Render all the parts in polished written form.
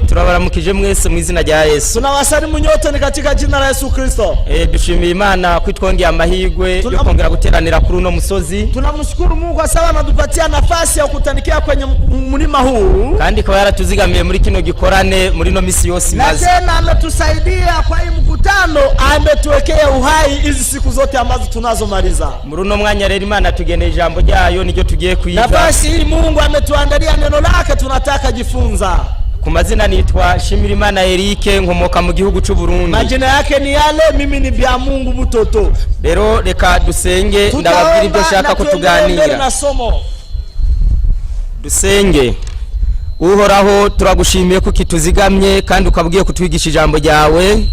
Turabaramukije mwese mu izina rya Yesu. Tunawasalimu nyote ni katika jina la Yesu Kristo. Dushimiye Imana kwitwongera amahirwe yo kongera guteranira kuri uno musozi. Tunamshukuru Mungu kwa sababu anatupatia nafasi ya kutanikia kwenye mlima huu. Kandi kwa yaratuzigamiye muri kino gikorane muri no misi yose maze. Na tena ametusaidia kwa hii mkutano, ametuwekea uhai hizi siku zote ambazo tunazomaliza. Muri uno mwanya rero Imana tugeneye ijambo ryayo niryo tugiye kwiga. Nafasi hii Mungu ametuandalia neno lake tunataka jifunza. Ku mazina nitwa Shimirimana Eric nkomoka mu gihugu cy'u Burundi. Majina yake ni yale, mimi ni bya Mungu Butoto. Rero reka dusenge ndababwira ibyo shaka kutuganira. Dusenge. Uhoraho turagushimiye ko kituzigamye kandi ukabwiye kutwigisha ijambo ryawe.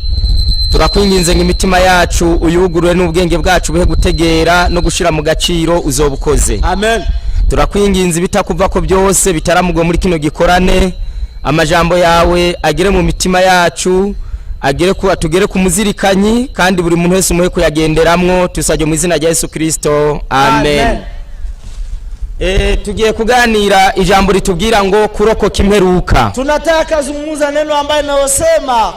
Turakwinginze ng'imitima yacu uyugurure n'ubwenge bwacu buhe gutegera no gushira mu gaciro uzobukoze. Amen. Turakwinginze bitakuva ko byose bitaramugwa muri kino gikorane. Amajambo yawe agere mu mitima yacu, atugere ku muzirikanyi kandi buri muntu wese umuhe kuyagenderamwo, tusajye mu izina rya Yesu Kristo. Amen. Tugiye kuganira ijambo ritubwira ngo kurokoka imperuka. Tunataka zungumza neno ambaye naosema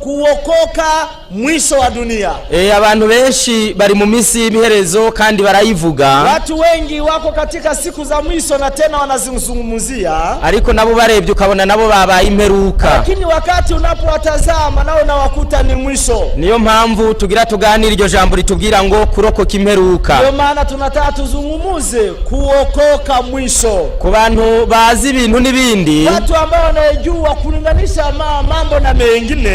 kuokoka mwisho wa dunia. Abantu benshi bari mu misi y'imiherezo kandi barayivuga. Watu wengi wako katika siku za mwisho na tena wanazungumzia. Ariko nabo barebye ukabona nabo babaye imperuka. Lakini wakati unapowatazama nao unawakuta ni mwisho. Niyo mpamvu tugira tuganira iryo jambo ritubwira ngo kurokoka imperuka. Ndio maana tunataka tuzungumuze kuokoka mwisho. Ku bantu bazi ibintu nibindi. Watu ambao wanajua kulinganisha mambo na mengine.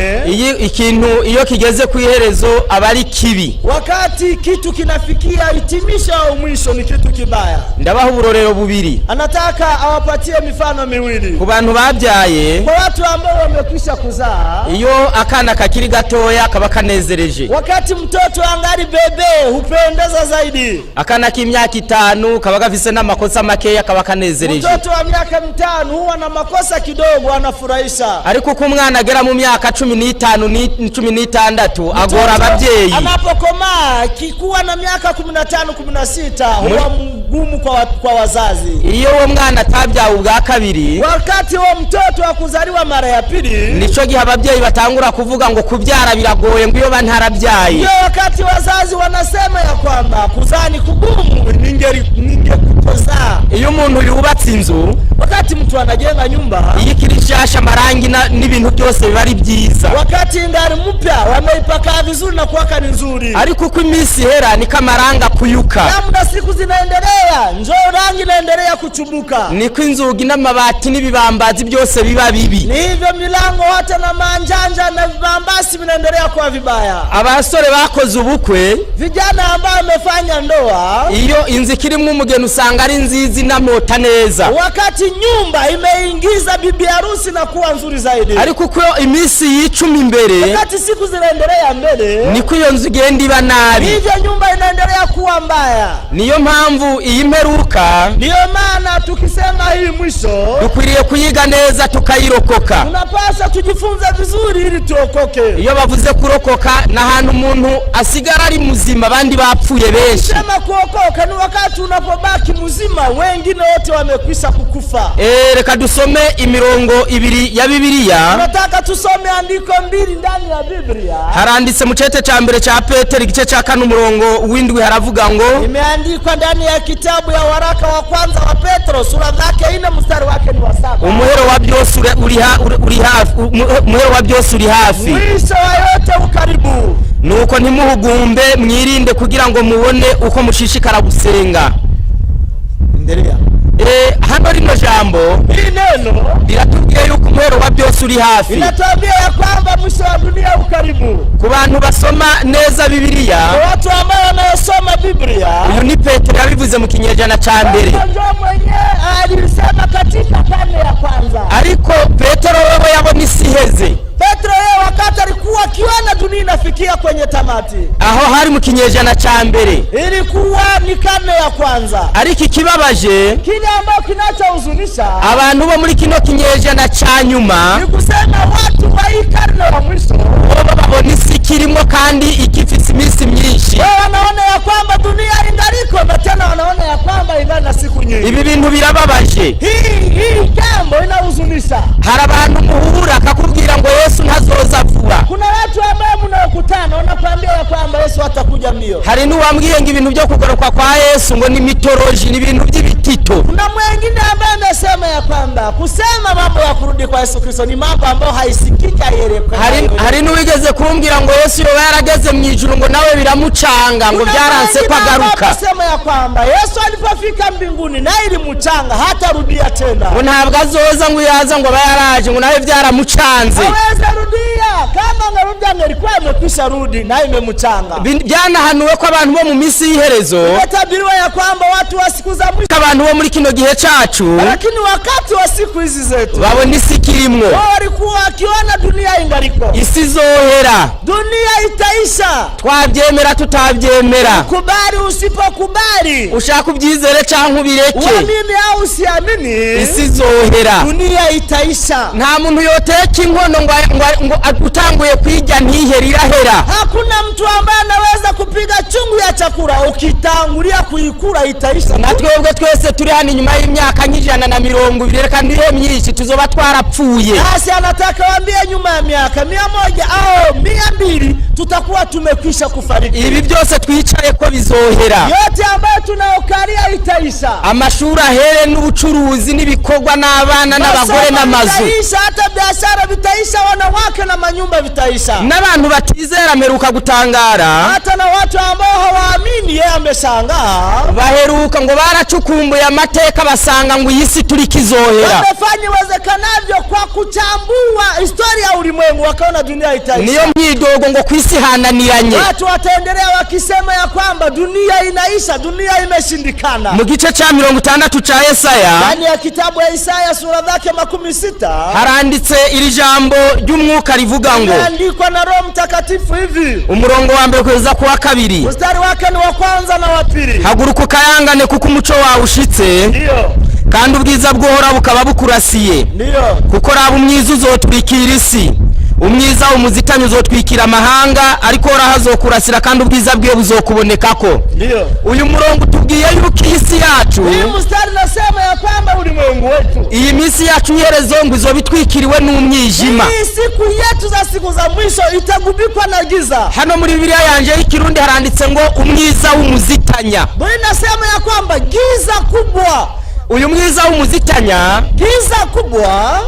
Ikintu iyo kigeze ku iherezo abari kibi. Wakati kitu kinafikia hitimisho au mwisho ni kitu kibaya. Ndabaho uburorero bubiri. Anataka awapatie mifano miwili. Ku bantu babyaye. Kwa watu ambao wamekwisha kuzaa. Iyo akana kakiri gatoya kaba kanezereje. Wakati mtoto angali bebe hupendeza zaidi. Akana k'imyaka 5 kaba gafise n'amakosa makeya kaba kanezereje. Mtoto wa miaka 5 huwa na makosa kidogo anafurahisha. Ariko ku mwana agera mu myaka 15 ni 16 agora ababyeyi. Anapokoma kikuwa na miaka 15 16 huwa mgumu kwa wazazi. Iyo uwo mwana atabyawe ubwa kabiri, wakati wo mtoto akuzaliwa mara ya pili, nico gihe ababyeyi batangura kuvuga ngo kubyara biragoye ngo iyo bantarabyaye. Iyo wakati wazazi wanasema ya kwamba kuzaa ni kugumu, ningekukoza. Iyo umuntu yubatse inzu, wakati mtu anajenga nyumba, ikirishasha marangi n'ibintu byose biba ari byiza. Wakati ngari mpya wameipaka vizuri na kuwaka ni nzuri. Ariko uko iminsi hera ni kamaranga kuyuka. Namna siku zinaendelea, njoo rangi inaendelea kuchubuka. Niko inzugi n'amabati n'ibibambazi byose biba bibi. Ni hivyo milango hata na manjanja na vibambasi vinaendelea kuwa vibaya. Abasore bakoze ubukwe, vijana ambao wamefanya ndoa, iyo inzu kirimo umugeni usanga ari nzizi na mota neza. Wakati nyumba imeingiza bibi harusi na kuwa nzuri zaidi. Ariko uko iminsi y'icumi imbere, wakati siku zinaendelea mbele, niko iyo nzu igenda iba nabi. Hivyo nyumba inaendelea kuwa mbaya. Niyo mpamvu iyi mperuka, niyo maana tukisema hii mwisho, dukwiriye kuyiga neza tukayirokoka. Tunapaswa tujifunze vizuri ili tuokoke. Iyo bavuze kurokoka na hantu umuntu asigara ari muzima abandi bapfuye benshi. Sema kuokoka ni wakati unapobaki muzima, wengine wote wamekwisha kukufa. Reka dusome imirongo 2 ya Bibiliya. Tunataka tusome andiko 2 ndani ya Biblia. Haranditse mu cete ca mbere ca Petero igice ca 4 umurongo w'indwi haravuga ngo, imeandikwa ndani ya kitabu ya waraka wa kwanza wa Petro sura yake 4 mstari wake ni wa 7. Umuhero wa byose uri hafi, umuhero wa byose uri hafi, mwisho wa yote ukaribu. Nuko ntimuhugumbe mwirinde kugira ngo mubone uko mushishikara gusenga. Endelea. Hano rino jambo hili neno liratubwiye yuko umuhero wa byose uri hafi. Inatuambia ya kwamba mwisho wa dunia ukaribu. Ku bantu basoma neza Bibiliya, watu ambao wanasoma Biblia, uyu ni Petero yabivuze mu kinyejana ca mbere. Ndio mwenyewe alisema katika karne ya kwanza. Ariko Petero wewe yabona isi iheze. Petro yeye wakati alikuwa akiona dunia inafikia kwenye tamati. Aho hari mu kinyejana ca mbere. Ilikuwa ni karne ya kwanza. Ariko ikibabaje, kile ambao kinachohuzunisha, abantu bo muri kino kinyejana ca nyuma, ni kusema watu wa hii karne wa mwisho babona isi kirimo kandi ikifise iminsi myinshi. Wanaona ya kwamba dunia ingaliko na tena wanaona ya kwamba ingana siku nyingi. Ibi bintu birababaje. Hii jambo inahuzunisha. Hari abantu muhura akakubwira ngo Yesu ntazoza vuba. Kuna watu ambao mnaokutana wanakuambia ya kwamba Yesu atakuja mbio. Hari n'uwambwiye ngo ibintu byo kugoroka kwa Yesu ngo ni mitoloji, ni ibintu by'ibitito. Kuna mwingine ambaye anasema ya kwamba kusema mambo ya kurudi kwa Yesu Kristo ni mambo ambayo haisikika yerekwa. Hari n'uwigeze kumbwira ngo Yesu yoba yarageze mu ijuru ngo nawe biramucanga ngo byaranse kwagaruka. Kusema ya kwamba Yesu alipofika mbinguni na ilimucanga hata rudia tena. Ngo ntabwo azoza ngo yaza ngo bayaraje ngo nawe byaramucanze. Haweza rudia, kama ngarudia ngelikuwa amekwisha rudi na imemucanga. Byanahanuwe ko abantu bo mu minsi y'iherezo batabiriwa ya kwamba watu wa siku za mwisho, abantu bo muri kino gihe cacu, lakini wakati wa siku hizi zetu babona isi kirimwo, walikuwa wakiona dunia ingaliko. Isi zohera, dunia itaisha, twabyemera tutabyemera, kubali usipokubali, ushaka ubyizere canke ubireke, uamini au usiamini, isi zohera, dunia itaisha. Nta muntu yoteka inkono ngo utanguye kwirya ntihera irahera. Hakuna mtu ambaye anaweza kupiga chungu ya chakula ukitangulia kuikura itaisha. Na twebwe twese turi hano nyuma y'imyaka 120 kandi iyo myinshi tuzoba twarapfuye. Basi anataka waambie nyuma ya miaka 100 au 200 tutakuwa tumekwisha kufariki. Ibi byose twicaye ko bizohera. Yote ambayo tunaokaria itaisha. Amashuri ahere n'ubucuruzi n'ibikorwa n'abana n'abagore n'amazu itaisha, hata biashara bitaisha, wanawake na manyumba vitaisha. N'abantu batizera ameruka gutangara, hata na watu ambao hawaamini yeye ameshangaa. Baheruka ngo baracukumbuye amateka basanga ngo iyisi turi kizohera. Wamefanya uwezekanavyo kwa kuchambua historia ya ulimwengu wakaona dunia itaisha. Niyo myidogo ngo kwisi hananiranye. Watu wataendelea wakisema ya kwamba dunia inaisha, dunia imeshindikana. Mu gice cha 60 cha Yesaya, ndani ya kitabu ya Isaya sura zake 16 haranditse iri jambo ry'umwuka rivuga ngo, andikwa na Roho Mtakatifu hivi, umurongo wa mbere kugeza ku wa kabiri, mstari wake ni wa kwanza na wa pili. Haguruka ukayangane kuko umuco wawe ushitse, ndio, kandi ubwiza bw'Uhoraho bukaba bukurasiye, ndio, kuko raba umwiza uzotwikira isi, umwiza umuzitanyi uzotwikira amahanga, ariko Uhoraho azokurasira kandi ubwiza bwe buzokubonekako. Ndio, uyu murongo tubwiye yuko isi yacu, hii mstari nasema ya kwamba ulimwengu wetu, iyi misi yacu iherezo ngo izobitwikiriwe n'umwijima. hii siku yetu za siku za mwisho itagubikwa na giza. Hano muri Bibiliya yanje y'ikirundi haranditse ngo umwiza w'umuzitanya. Bwana nasema ya kwamba giza kubwa, uyu mwiza w'umuzitanya, giza kubwa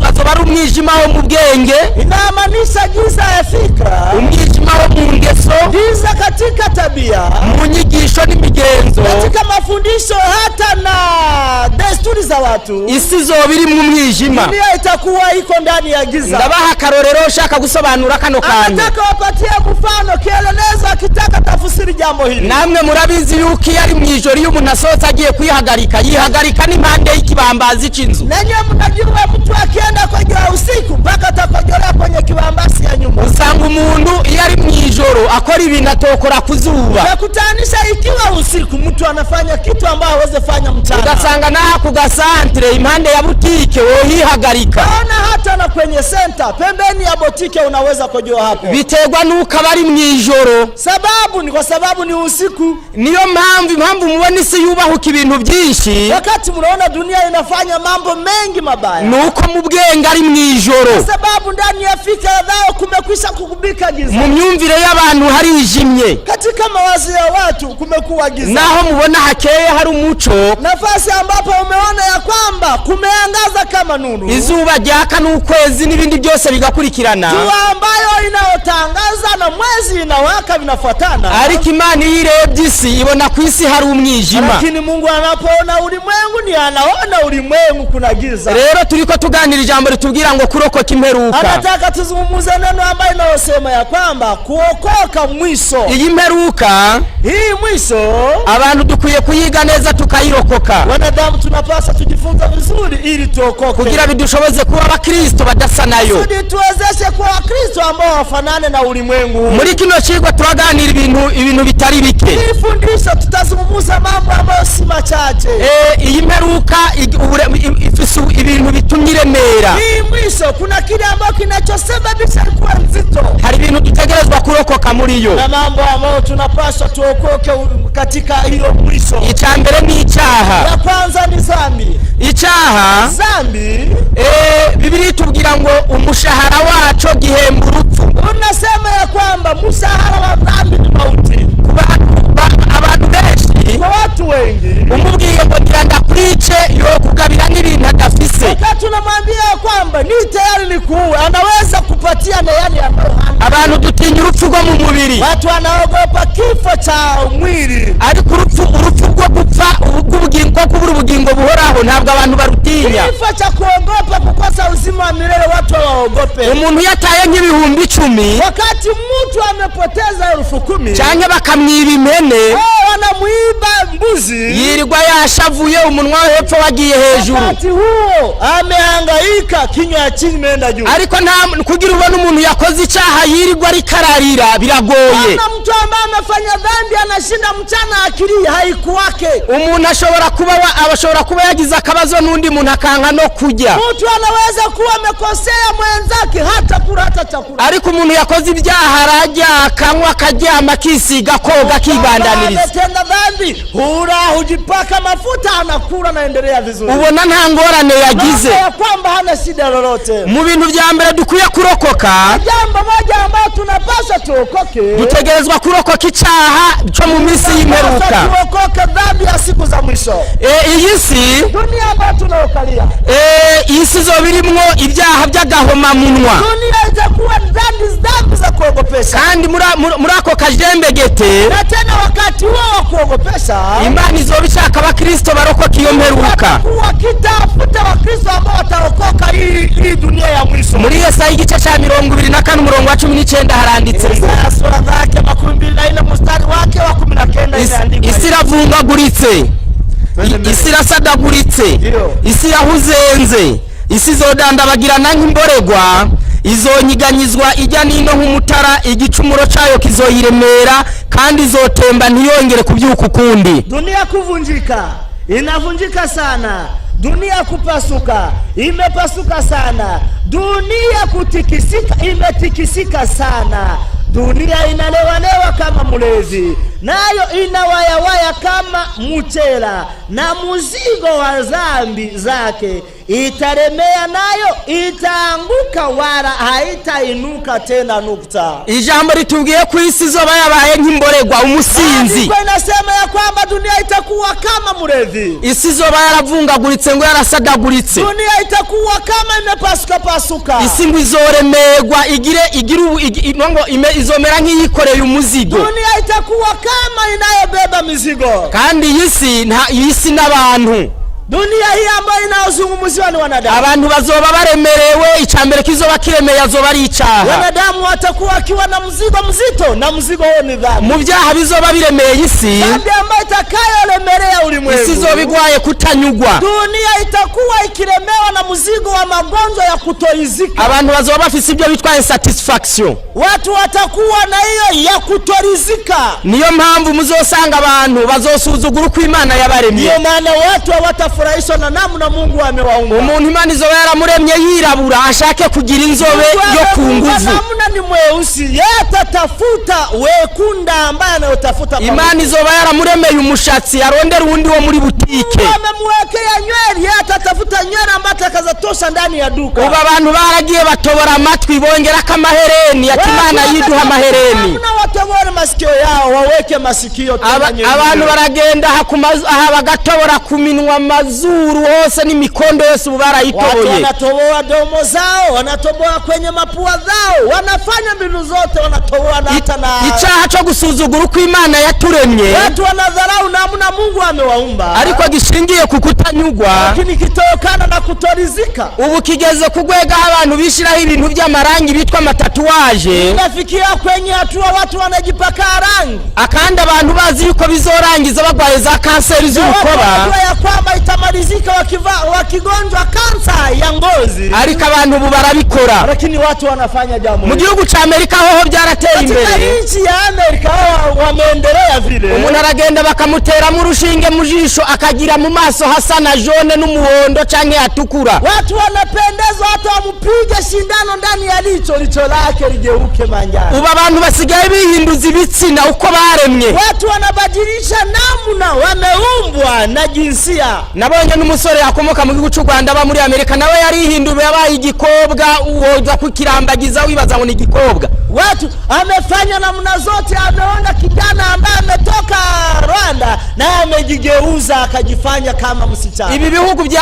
azoba ari umwijima wo mu bwenge, inamaanisha giza ya fikra, umwijima wo mu ngeso, giza katika tabia, mu nyigisho n'imigenzo, katika mafundisho hata na desturi za watu. Isi izoba iri mu mwijima, dunia itakuwa iko ndani ya giza. Ndabaha akarorero ushaka gusobanura kano kantu. Anataka wapatie mfano kielelezo akitaka tafsiri jambo hili. Namwe murabizi yuko yari mu ijoro iyo umuntu asohotse agiye yihagarika n'impande y'ikibambazi cy'inzu. Nanyo mnajua mtu akienda kujora usiku mpaka atakojora kwenye kibambasi ya nyumba. Usanga umuntu iyo ari mu ijoro akora ibintu atokora kuzuba. Nakutanisha ikiwa usiku mtu anafanya kitu ambacho hawezi fanya mchana. Ugasanga naha ku gasantre impande ya butike wohihagarika. Naona hata na kwenye center pembeni ya butike unaweza kujora hapo. Biterwa nuko abari mu ijoro. Sababu ni kwa sababu ni usiku. Niyo mpamvu mubona isi yubahuka ibintu byinshi. Wakati mnaona dunia inafanya mambo mengi mabaya, nuko mu bwenge ari mu ijoro. Sababu ndani ya fikra zao kumekwisha kukubika giza. Mu myumvire y'abantu hari ijimye. Katika mawazo ya watu kumekuwa giza. Naho mubona hakeye hari umuco. Nafasi ambapo umeona ya kwamba kumeangaza kama nuru. Izuba ryaka n'ukwezi n'ibindi byose bigakurikirana. Jua ambayo inaotangaza na mwezi inawaka vinafuatana. Ariko Imana irebye isi ibona ku isi hari umwijima. Lakini Mungu anapoona ulimwengu ni anaona ulimwengu kuna giza. Rero turiko tuganira ijambo ritubwira ngo kurokoka imperuka. Anataka tuzungumuze neno ambayo inayosema ya kwamba kuokoka mwisho. Iyi mperuka, hii mwisho, abantu dukwiye kuyiga neza tukayirokoka. Wanadamu tunapaswa tujifunza vizuri ili tuokoke, kugira bidushoboze kuba abakristo badasa nayo, ili tuwezeshe kuwa Wakristo ambao wafanane na ulimwengu. Muri kino cigwa turaganira ibintu bitari bike. Hii fundisho tutazungumza mambo ambayo si machache. Iyi mperuka ifise ibintu bitumye iremera. Hii mwisho mwisho kuna kile ambacho kinachosababisha kuwa nzito. hari ibintu dutegerezwa kurokoka muri yo, Na mambo ambayo tunapaswa tuokoke katika hiyo mwisho. icambere ni icyaha. Ya kwanza ni dhambi. Icyaha Dhambi Biblia tubwira ngo umushahara wacu gihemba urupfu. unasema ya kwamba mshahara wa dhambi ni mauti. Abantu benshi, Kwa watu wengi umubwiye ngo ngenda kwice yo kugabira n'ibintu adafise. wakati unamwambia kwamba ni tayari ni kuua, anaweza kupatia na yale ambayo hana. Abantu dutinya urupfu rwo mu mubiri, Watu wanaogopa kifo cha mwili, ariko urupfu rwo gupfa ubw'ubugingo, kubura ubugingo buhoraho ntabwo abantu barutinya. kifo cha kuogopa kukosa uzima wa milele watu waogope. Umuntu yataye nk'ibihumbi 10 Wakati mtu amepoteza 10,000 canke bakamwiba impene, wanamuiba mbuzi, yirirwa yashavuye, umunwa we hepfo wagiye hejuru. wakati huo amehangaika, kinywa chini imeenda juu. Ariko nta kugira ubone umuntu yakoze icyaha yirirwa arikararira biragoye. Kama mtu ambaye amefanya dhambi anashinda mchana akili haikuwake. Umuntu ashobora kuba yagize akabazo n'undi muntu akanka no kujya, Mtu anaweza kuwa amekosea mwenzake hata kula hata chakula. ariko umuntu yakoze ibyaha arajya akanywa akaryama akisiga koga akigandaniriza. Ametenda dhambi, hura hujipaka mafuta, anakula naendelea vizuri. Ubona nta ngorane yagize. Ya kwamba hana shida lolote. Mu bintu bya mbere dukwiye kurokoka, Jambo moja ambalo tunapaswa tuokoke, dutegerezwa kurokoka icyaha cyo mu minsi y'imperuka. tuokoke dhambi ya siku za mwisho. Iyi si Dunia ambayo tunaokalia, iyi si zo birimwo ibyaha by'agahomamunwa, dunia itakuwa dhambi za kuogopesha. kandi muri ako kajembegete Na tena wakati huo wa kuogopesha, Imana izoba ishaka abakristo barokoka iyo mperuka. wakitafuta wakristo ambao wataokoka hii dunia ya mwisho. Muri Yesaya igice cya 24 umurongo wa 19 haranditse ngo Sura zake 24 mstari wake wa 19 inaandikwa, isi iravungaguritse, isi irasadaguritse, isi yahuzenze, isi izodandabagirana nk'imboregwa, izonyiganyizwa ijya nino nk'umutara, igicumuro cyayo kizoyiremera kandi izotemba ntiyongere kubyuka ukundi. dunia kuvunjika, inavunjika sana. Dunia kupasuka, imepasuka sana. Dunia kutikisika, imetikisika sana. Dunia inalewalewa kama mlezi, nayo inawayawaya kama mchela, na muzigo wa dhambi zake italemea, nayo itaanguka wala haitainuka tena. Nukta. Ijambo ritubwiye ku isi izoba yabaye nk'imboregwa, umusinzi. Kwa inasema ya kwamba dunia itakuwa kama mlevi. Isi izoba yaravungaguritse ngo yarasadaguritse. Dunia itakuwa kama imepasuka pasuka. Isi ngo izoremerwa izomera nk'iyikoreye umuzigo. Dunia itakuwa kama inayobeba mizigo. Kandi iyi si n'abantu, dunia hii ambayo inayozungumziwa ni wanadamu. Abantu bazoba baremerewe, icambere kizoba kiremeye azoba ari icaha. Wanadamu watakuwa wakiwa na mzigo mzito, na mzigo huo ni dhambi. Mu byaha bizoba biremeye isi, dhambi ambayo itakayolemelea ulimwengu. isi izoba igwaye kutanyugwa. Dunia itakuwa ikilemewa na mzigo wa magonjwa ya kutorizika. Abantu bazoba bafise ibyo bitwa insatisfaction. Watu watakuwa na hiyo ya kutorizika. Niyo mpamvu muzosanga abantu bazosuzugura uko Imana yabaremye. Niyo maana watu hawatafurahishwa na namna Mungu amewaumba. Umuntu Imana izoba yaramuremye yirabura ashake kugira inzobe yo ku nguvu. Namna ni mweusi, yeye atatafuta wekunda ambaye anayotafuta. Imana izoba yaramuremeye umushatsi arondera undi wo muri butike. Amemwekea nywele, yeye atatafuta nywele ambayo atakazatosha ndani ya duka. Ubu abantu baragiye batobora amatwi bongera kamahereni, ati Imana yiduha amahereni. Na watobora masikio yao waweke masikio tena nyeusi. Abantu baragenda aha bagatobora ku minwa, amazuru hose n'imikondo yose ubu barayitoboye. Watu wanatoboa domo zao, wanatoboa kwenye mapua zao, wanafanya mbinu zote, wanatoboa na hata na icyaha cyo gusuzugura uko Imana yaturemye. Watu wanadharau namna Mungu amewaumba, ariko gishingiye ku kutanyugwa, lakini kitokana na kutorizika. Ubu kigeze kugwega abantu bishiraho ibintu by'amarangi bitwa amatatuwaje. Inafikia kwenye hatua watu wanajipaka rangi, akandi abantu bazi yuko bizorangiza bagwaye za kanseri z'urukoba, ya kwamba itamalizika wakigonjwa kansa ya ngozi, ariko abantu ubu barabikora. Lakini watu wanafanya jambo mu gihugu ca Amerika hoho byarateye imbere. Katika nchi ya Amerika wameendelea vile. Umuntu aragenda bakamutera mu rushinge mu jisho akagira mu maso hasa na jaune n'umuhondo canke atukura. Watu wanapendezwa, watu wampige shindano ndani ya licho lake ligeuke manjano. Ubu abantu basigaye bihinduza ibitsina uko baremwe. Watu wanabadilisha namna wameumbwa na jinsia. Nabonye n'umusore yakomoka mu gihugu cy'u Rwanda aba muri Amerika, nawe yarihinduye yabaye igikobwa, uwoza kukirambagiza wibaza ngo ni igikobwa. Watu amefanya namna zote, ameona kijana ambaye ametoka Rwanda na amejigeuza akajifanya kama msichana. Ibi bihugu bya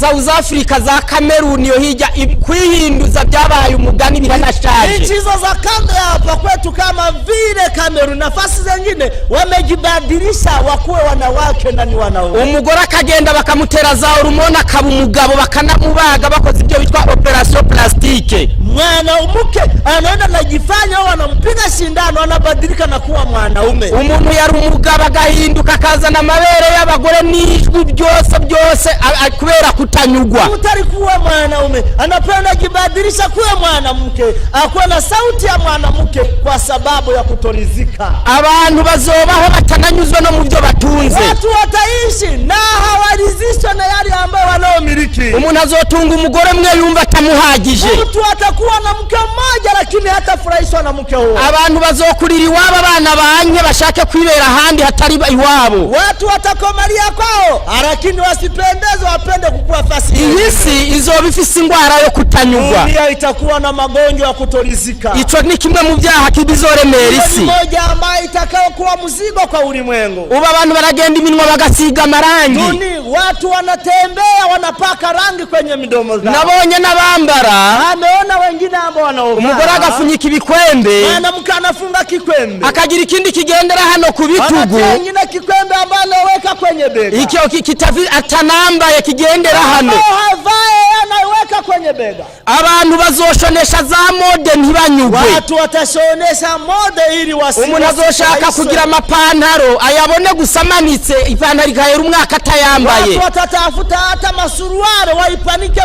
South Africa za Cameroon yo hija kwihinduza byabaye umugani biranashaje. Nchi hizo za kanda hapa kwetu kama vile Cameroon, nafasi zingine wamejibadilisha wakuwe wanawake na ni wanaume. Umugore akagenda bakamutera za hormone akaba umugabo bakanamubaga bakoze ibyo bitwa operation plastique. Mwanamke anaenda najifanya wanampiga shindano anabadilika na kuwa mwanaume. Umuntu yari umugabo agahinduka akazana amabere y'abagore n'ijwi byose kubera kutanyugwa. Utari kuwa mwanaume anapenda kibadilisha kuwa mwanamke, akuwa na sauti ya mwanamke kwa sababu ya kutorizika. Abantu bazobaho batananyuzwe no mu byo batunze. Watu wataishi na hawarizishwe na yale ambayo wanaomiliki. Umuntu azotunga umugore mwe yumva atamuhagije. Mtu atakuwa na mke mmoja lakini hatafurahishwa na mke huo. Abantu bazokurira iwabo abana banye bashake kwibera handi hatari iwabo. Watu watakomalia kwao lakini wasipendeze, wapende kukua fasi. Ihisi izoba ifise ingwara yo kutanyugwa. Dunia itakuwa na magonjwa ya kutorizika. Ico ni kimwe mu byaha kibizoremera isi. Ni moja ambayo itakao kuwa mzigo kwa ulimwengu. Uba abantu baragenda iminwa bagasiga amarangi. Watu wanatembea wanapaka rangi kwenye midomo zao. Nabonye nabambara. Ameona wengine ambao wanaovaa. Umugore agafunyika ibikwembe. Mwanamke anafunga kikwembe. Akagira ikindi kigendera hano ku bitugu. Wengine kikwembe ambalo weka kwenye bega. Ikyo kitavi atanambaye kigendera hano. Havae anaweka kwenye bega. Abantu bazoshonesha za mode ntibanyugwe. Watu watashonesha mode ili wasiwe. Umuntu azoshaka kugira amapantaro ayabone gusamanitse ipantaro ikahera umwaka atayambaye. Watu watatafuta hata masuruari waipanike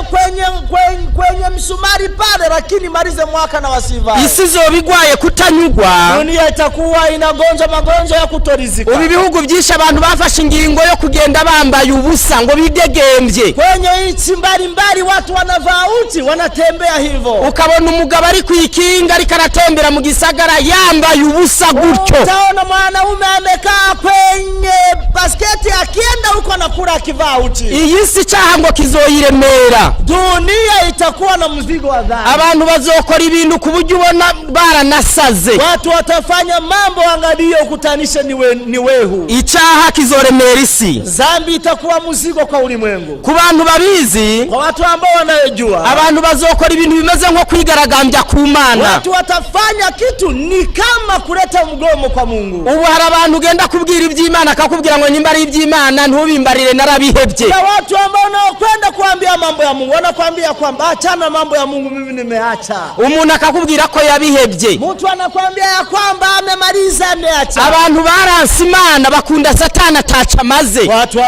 kwenye msumari pale lakini malize mwaka na wasivae. Isi zobigwaye kutanyugwa. Dunia itakuwa inagonja magonjwa ya kutorizika. Ubu bihugu byinshi abantu bafashe ingingo yo kugenda bambaye ubusa ngo bidegembye. Kwenye nchi mbalimbali watu wanavaa uchi wanatembea hivyo. Ukabona umugabo ari kwikinga ariko aratembera mu gisagara yambaye ubusa gutyo. Utaona mwanaume amekaa kwenye basketi akienda huko anakula akivaa uchi. Iyi si cyaha ngo kizoyiremera. Dunia itakuwa na mzigo wa dhambi. Abantu bazokora ibintu kuburyo ubona baranasaze. Watu watafanya mambo angalia ukutanishe ni wehu. Icyaha kizoremera isi. Dhambi itakuwa mzigo kwa ulimwengu. Ku bantu babizi, kwa watu ambao wanayojua, abantu bazokora ibintu bimeze nko kwigaragambya ku Mana. Watu watafanya kitu ni kama kuleta mgomo kwa Mungu. Ubu hari abantu ugenda kubwira iby'Imana akakubwira ngo nyimba ari iby'Imana ntubimbarire narabihebye. Kuna watu ambao wanakwenda kuambia mambo ya Mungu wanakuambia kwamba achana mambo ya Mungu mimi nimeacha. Umuntu akakubwira ko yabihebye. Mtu anakuambia ya kwamba amemaliza ameacha. Abantu baranse Imana bakunda Satani atacha maze. Watu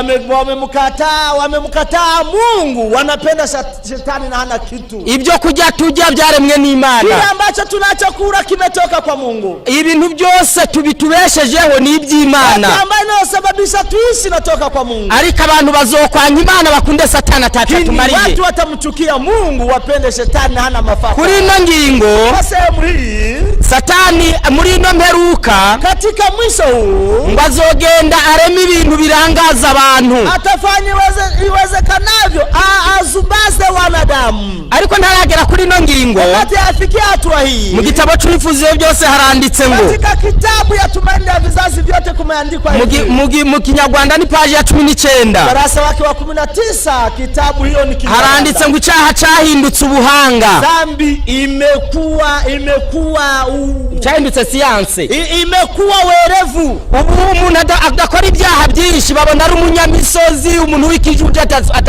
wamemkataa Mungu, wanapenda Shetani na hana kitu. Ibyo kujya tujya byaremwe n'Imana. Kile ambacho tunachokura kimetoka kwa Mungu. Ibintu byose tubitubeshejeho ni iby'Imana. Ambayo inasababisha tuishi natoka kwa Mungu. Ariko abantu bazokwanya Imana bakunde Satani atacha tumariye. Watu watamchukia Mungu wapende Shetani na hana mafaka. Kuri ino ngingo Satani muri ino mperuka katika mwisho huu ngo azogenda arema ibintu birangaza abantu. Atafanya iwezekanavyo azubaze wanadamu. Ariko ntaragera kuri ino ngingo. Wakati afikia hatua hii. Mu gitabo cy'Ifuziyo byose haranditse ngo. Katika kitabu ya Tumaini la Vizazi vyote kumeandikwa hivi. Mu Kinyarwanda ni page ya 19. Ukurasa wake wa 19 kitabu hiyo ni Kinyarwanda. Haranditse ngo icyaha cyahindutse ubuhanga. Dhambi imekuwa cyahindutse siyanse. Imekuwa werevu. Ubu umuntu adakora ibyaha byinshi babona ari umunyamisozi, umuntu w'ikijuje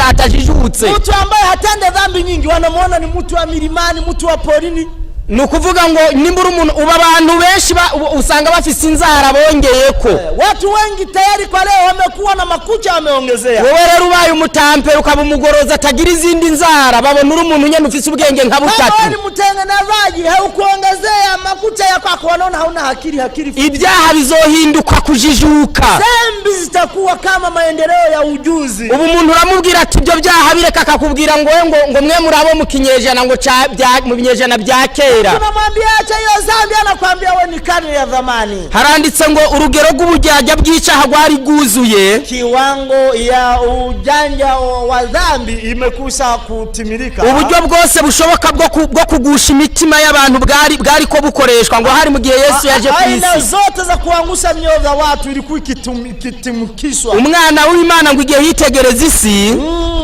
atajijutse. Mtu ambaye hatende dhambi nyingi wanamuona ni mtu wa milimani, mtu wa porini. nukuvuga ngo nimbura umuntu uba abantu benshi usanga bafise inzara bongeyeko. Watu wengi tayari kwa leo wamekuwa na makucha wameongezea. Wewe rero ubaye umutampe ukaba umugoroza atagira izindi nzara babona uri umuntu nyene ufise ubwenge nka butatu. Kama ni mtengenezaji haukuongezea makucha yako akaona hauna akili. Ibyaha bizohinduka kujijuka. Dhambi zitakuwa kama maendeleo ya ujuzi. Ubu umuntu uramubwira ati ibyo byaha bireka akakubwira ngo mwe murabo mu kinyejana ngo mu binyejana bya kera. Tunamwambia acha hiyo dhambi anakuambia wewe ni karne ya zamani. Haranditse ngo urugero rw'ubujyaja bw'icaha gwari guzuye. Kiwango ya ujanja wa dhambi imekusha kutimilika. Uburyo bwose bushoboka bwo kugusha imitima y'abantu bwari ko bukoreshwa ngo hari mu gihe Yesu yaje ku isi. Aina zote za kuangusha mioyo za watu ilikuwa ikitimukishwa. Umwana w'Imana ngo igihe yitegereza isi,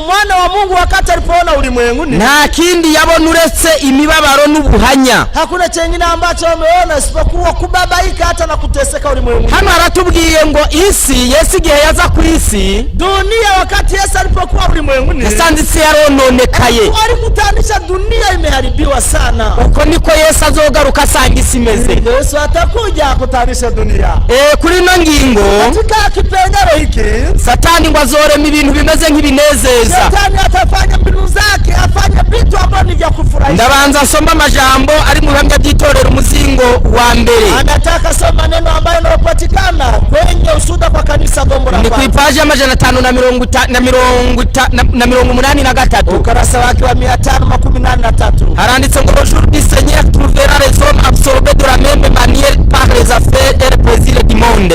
mwana wa Mungu wakati alipoona ulimwenguni, nta kindi yabona uretse imibabaro n'ubuhanya. Hakuna kingine ambacho ameona isipokuwa kubabaika hata na kuteseka ulimwenguni. Hano aratubwiye ngo isi, Yesu igihe yaza ku isi, dunia wakati Yesu alipokuwa ulimwenguni, yasanze isi yarononekaye. Alikutanisha dunia imeharibiwa sana. Uko niko Yesu azogaruka asanga isi imeze. Yesu atakuja kutanisha dunia. Kuri no ngingo katika kipengele hiki Satani ngo azorema ibintu bimeze nk'ibinezeza. Satani atafanya mbinu zake, afanye vitu ambavyo ni vya kufurahisha. Ndabanza soma amajambo ari mu bihamya by'itorero umuzingo wa mbere. Anataka soma neno ambayo yanapatikana kwenye Ushuhuda kwa kanisa Gombo la Kwanza. Ni kuipaje amajana 583 ukurasa wake wa 583. Haranditse ngo jour du Seigneur trouvera les hommes absorbés de la même manière par les affaires et les plaisirs du monde.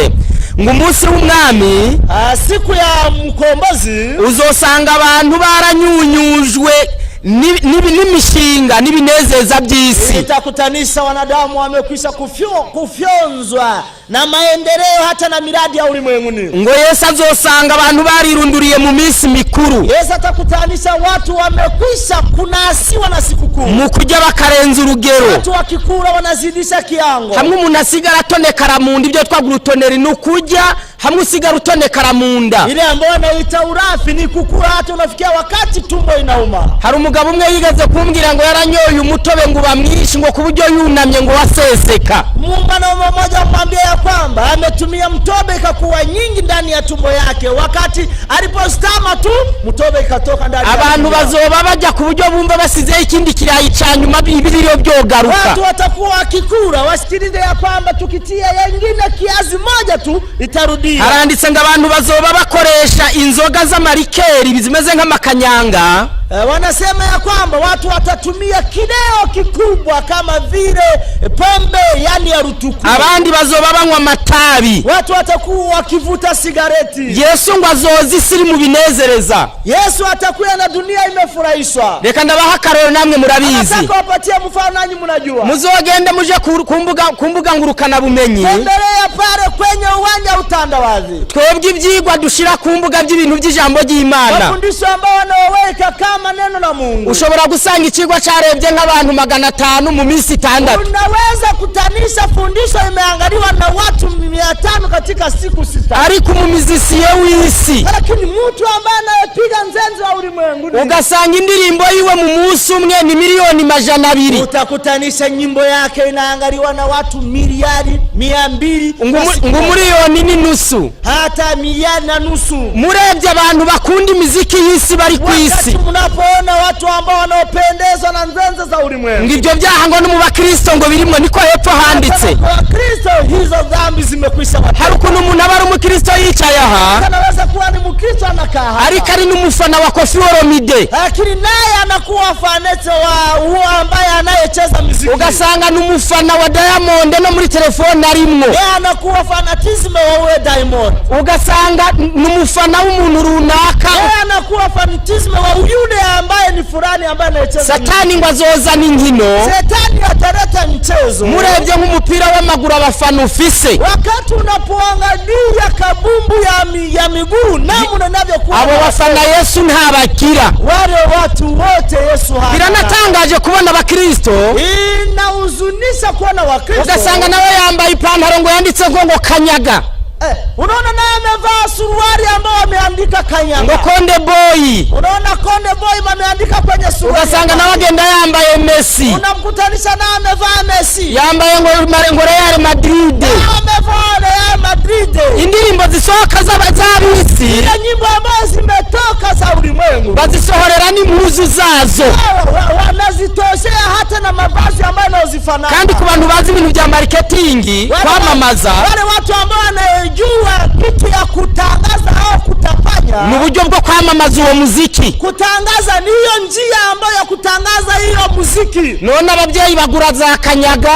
Ngo umunsi w'umwami, siku ya mkombozi, uzosanga abantu baranyunyujwe n'imishinga n'ibinezeza by'isi. Itakutanisha wanadamu wamekwisha kufyonzwa na maendeleo hata na miradi ya ulimwenguni. Ngo Yesu azosanga abantu barirunduriye mu minsi mikuru. Yesu atakutanisha watu wamekwisha kunasiwa na sikukuu, mu kujya bakarenza urugero. Watu wakikura wanazidisha kiango. Hamwe umuntu asigara atonekara mu nda, ibyo twagurutonera ni ukujya, hamwe usigara utonekara mu nda. Ile ambayo anaita urafi ni kukura hata unafikia wakati tumbo inauma. Hari umugabo umwe yigaze kumbwira ngo yaranyoye umutobe ngo bamwishi ngo kuburyo yunamye ngo waseseka. Muungano mmoja mwambia kwamba ametumia mtobe ikakuwa nyingi ndani ya tumbo yake, wakati alipostama tu mtobe ikatoka ndani. Abantu bazoba bajya kuburyo bumva basize ikindi kirayi cyanyuma ibiriro byogaruka. Watu watakuwa wakikura wasikilize ya kwamba tukitia yengine kiazi moja tu itarudia. Haranditse ngo abantu bazoba bakoresha inzoga z'amarikeri bizimeze nk'amakanyanga. Wanasema ya kwamba watu watatumia kileo kikubwa kama vile pombe, yani ya rutuku. Abandi bazoba banywa matabi. Watu watakuwa wakivuta sigareti. Yesu ngo azoza isiri mu binezereza. Yesu atakuya na dunia imefurahishwa. Reka ndabaha karoro namwe murabizi. Nataka wapatie mfano nanyi mnajua. Muzogende muje kumbuga ngurukana bumenyi. Endelea pale kwenye uwanja utandawazi. Twebwe ibyigwa dushira kumbuga by'ibintu by'ijambo ry'Imana. Mafundisho ambao wanaoweka kama neno la Mungu. Ushobora gusanga ikigwa cyarebye nk'abantu 500 mu minsi 6. Unaweza kutanisha fundisho imeangaliwa na watu 500 katika siku 6. Ariko umumizisiye w'isi, lakini mtu ambaye anayepiga nzenzi wa ulimwengu, ugasanga indirimbo yiwe mu munsi umwe ni milioni 200. Utakutanisha nyimbo yake inaangaliwa na watu miliari 200. Ngo milioni ni nusu, hata miliari na nusu. Murebye abantu bakunda imiziki y'isi bari ku isi, mnapoona watu ambao wanaopendezwa na nzenzi za ulimwengu, ngibyo byaha ngo no mu bakristo ngo birimwe niko hepfo handitse. Kwa Kristo hizo dhambi zimekwisha. Hari ukuntu umuntu aba ari umukristo yicaye aha, anaweza kuwa ni mkristo anakaa, ariko ari n'umufana wa Koffi Olomide, lakini naye anakuwa fanete wa huo ambaye anayecheza muziki. Ugasanga n'umufana wa Diamond no muri telefone arimwo, yeye anakuwa fanatisme wa huo Diamond. Ugasanga n'umufana w'umuntu runaka, yeye anakuwa fanatisme wa yule ambaye ni fulani ambaye anayecheza. Satani ngo azoza n'inkino. Satani ataleta mchezo. Murebye nk'umupira w'amaguru abafana ufise, wakati unapoangalia kabumbu ya miguu namna ninavyokuwa, abo bafana Yesu ntabakira. Wale watu wote Yesu hana. Biranatangaje kubona abakristo, inahuzunisha kuona wakristo, ugasanga nawe yambaye ipantaro ngo yanditse ngo kanyaga. Unaona naye amevaa suruali ambao ameandika kanyaga. Ngo Konde Boy. Unaona Konde Boy ameandika kwenye suruali. Ugasanga nawe agenda yambaye Messi. Messi, unamkutanisha na amevaa Messi, yambaye ngo Real Madrid, amevaa Real Madrid. indirimbo zisohoka z'abisi, ile nyimbo ambazo zimetoka za ulimwengu bazisohorera n'impuzu zazo, wanazitoshea hata na mavazi ambayo yanazifanana. Kandi ku bantu bazi ibintu bya marketing, kwamamaza, wale watu ambao wanajua kitu ya kutangaza au kutapanya, mu buryo bwo kwamamaza uwo muziki. Kutangaza niyo njia ambayo ya kutangaza hiyo muziki. None ababyeyi bagura za kanyaga,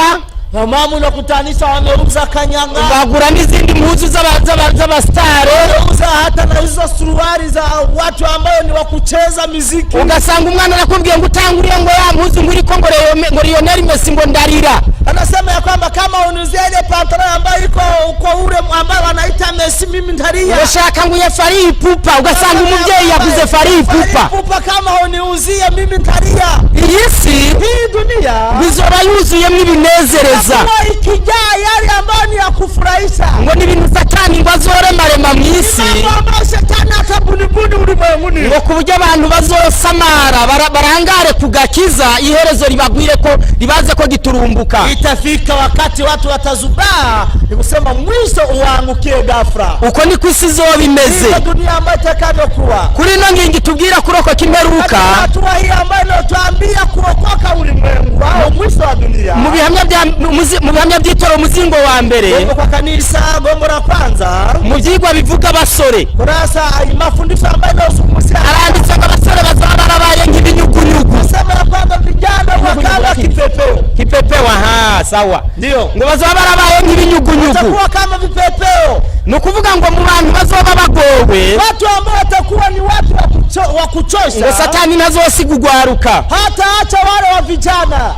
mama unakutanisha wameuza kanyaga, bagura n'izindi mpuzu z'abastare, wameuza hata na hizo suruali za watu ambao ni wa kucheza muziki. Ugasanga umwana nakubwiye ngo utanguriye ngo ya mpuzu nguri ko ngo Lionel Messi ngo ndarira, anasema ya kwamba kama unuzia ile pantalo ambayo iko uko ule ambayo wanaita Messi, mimi ndaria. Ushaka ngo Fally Ipupa, ugasanga umubyeyi yaguze Fally Ipupa, kama uniuzie mimi ndaria. Hii dunia bizoba yuzuyemo ibinezereza, kwa ikijaa yale ambayo ni ya kufurahisha, ngo ni ibintu Satani ngo azoremarema mu isi, Satani atabunibuni ulimwenguni, ngo ku buryo abantu bazosamara barangare kugakiza, iherezo ribagwire ko ribaze ko giturumbuka. Itafika wakati watu watazubaa, ni kusema mwisho uangukie ghafla. Uko ni kwisi zo bimeze, dunia ambayo itakavyokuwa. Kuri no ngingi tubwira kurokoka imperuka, watu hii ambayo tuambia kuokoka ulimwengu au mwisho wa dunia. Mu bihamya by'itoro muzingo wa mbere, kwa kanisa gombo la kwanza, mu byigwa bivuga abasore, kurasa mafundisho ambayo yanazungumzia, aranditse ngo abasore bazaba barabaye nk'ibinyugunyugu, nasema kwamba vijana wakala kipepeo. Sawa, ndio ngo bazaba barabaye nk'ibinyugunyugu, watakuwa kama vipepeo. Nukuvuga ngo mu bantu bazoba bagowe, watu ambao watakuwa ni watu wa kuchosha, ngo Satani nazosigugaruka, hata acha wale wa vijana.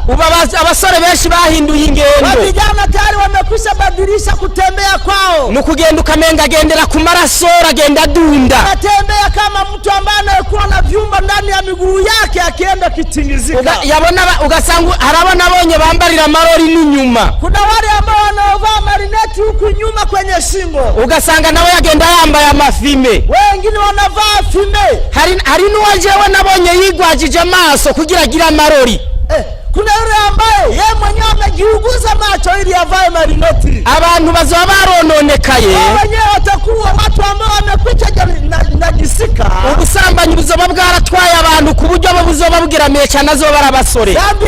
Abasore benshi bahinduye ingendo, vijana tayari wamekwisha badilisha kutembea kwao, nukugenda ukamenga agendera ku maraso, agenda dunda, atembea kama mtu ambaye anakuwa na vyumba ndani ya miguu yake akienda kitingizika. Ugasanga harabona abonye bambarira amarori n'inyuma, kuna wale ambao wanaovaa marineti huku nyuma kwenye shingo, ugasanga nawe yagenda yambaye amafime, wengine wanavaa fime. Hari n'uwajewe nabonye yigwajije amaso kugira agira amarori. Kuna yule ambaye yeye mwenyewe amejiuguza macho ili avae marineti. Abantu bazoba barononekaye, wenyewe watakuwa watu ambao wamekuja najisika. Ubusambanyi buzoba bwaratwaye abantu ku buryo buzoba bugiramiye cyane, azoba arabasore. Dhambi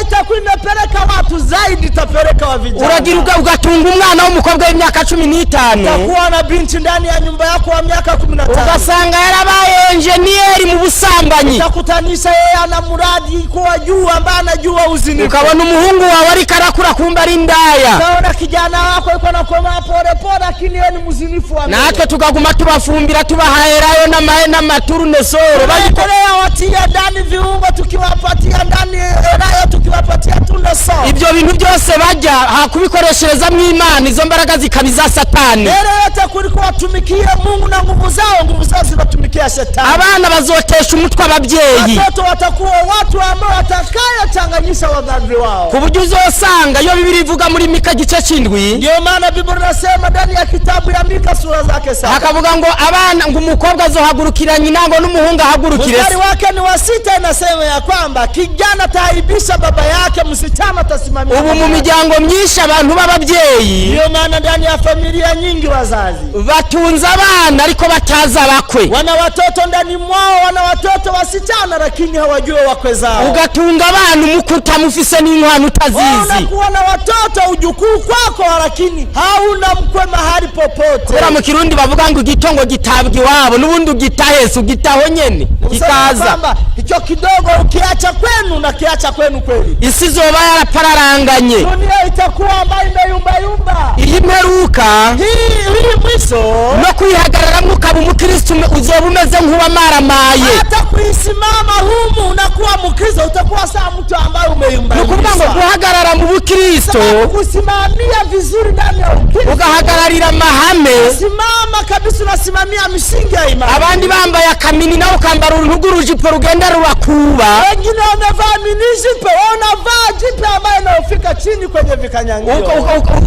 itakuwa imepeleka watu zaidi, itapeleka wa vijana. Uragira ugatunga umwana w'umukobwa w'imyaka 15, utakuwa na binti ndani ya nyumba yako wa miaka 15, ugasanga yarabaye engineer mu busambanyi, utakutanisha yeye ana muradi kwa juu ambaye anajua uzinifu. Ukabona umuhungu wawe ari karakura kumba ari ndaya, ukaona kijana wako yuko nakoma pole pole, lakini yeye ni muzinifu wa mbele. Natwe tugaguma tubafumbira tubaherayo na maturnesoro, bayikolea watia ndani viungo, tukiwapatia ndani erayo, tukiwapatia turnesoro. Ibyo bintu byose bajya hakubikoreshereza mu Imana, izo mbaraga zikabiza Satani. Rero yote kuliko watumikie Mungu na nguvu zao zinatumikia Shetani. Abana bazotesha umutwe ababyeyi, watoto watakuwa watu ambao watakayachanganyisha wazazi wao, ku buryo uzosanga iyo Biblia ivuga muri Mika gice 7. Ndio maana Biblia inasema ndani ya kitabu ya Mika sura zake 7, hakavuga ngo abana ngo umukobwa azohagurukira nyina ngo n'umuhungu ahagurukire. Mstari wake ni wa 6, inasema ya kwamba kijana taibisha baba yake, msichana tasimamia. Ubu mu miryango myinshi abantu b'ababyeyi, ndio maana ndani ya familia nyingi wazazi batunza abana ariko bataza bakwe, wana watoto ndani mwao, wana watoto wasichana lakini hawajui wakwe zao. Ugatunga abana umukuta mufise n'inkwano utazizi, unakuwa na watoto ujukuu kwako lakini hauna mkwe mahali popote. Kera mu Kirundi bavuga ngo igitongo gitabwa iwabo, n'ubundi ugitahese ugitaho nyene kikaza. Hicho kidogo ukiacha kwenu na kiacha kwenu kweli, isi zoba yarapararanganye, dunia itakuwa ambayo imeyumba yumba. Iyi mperuka hii mwisho no kwihagararamo ukaba umukristo uzoba umeze nk'uwamaramaye, hata kuisimama humu unakuwa mkristo utakuwa saa mtu ambaye umeyumba. Nukuvuga ngo ugahagarara mu bukristo, kusimamia vizuri ndani ya Ukristo, ugahagararira amahame, simama kabisa unasimamia misingi ya imani. Abandi bambaye akamini nawe ukambara uruhugu rujipo rugenda rurakuba, wengine wamevaa minijipo, wanavaa jipo ambayo inafika chini kwenye vikanyangio.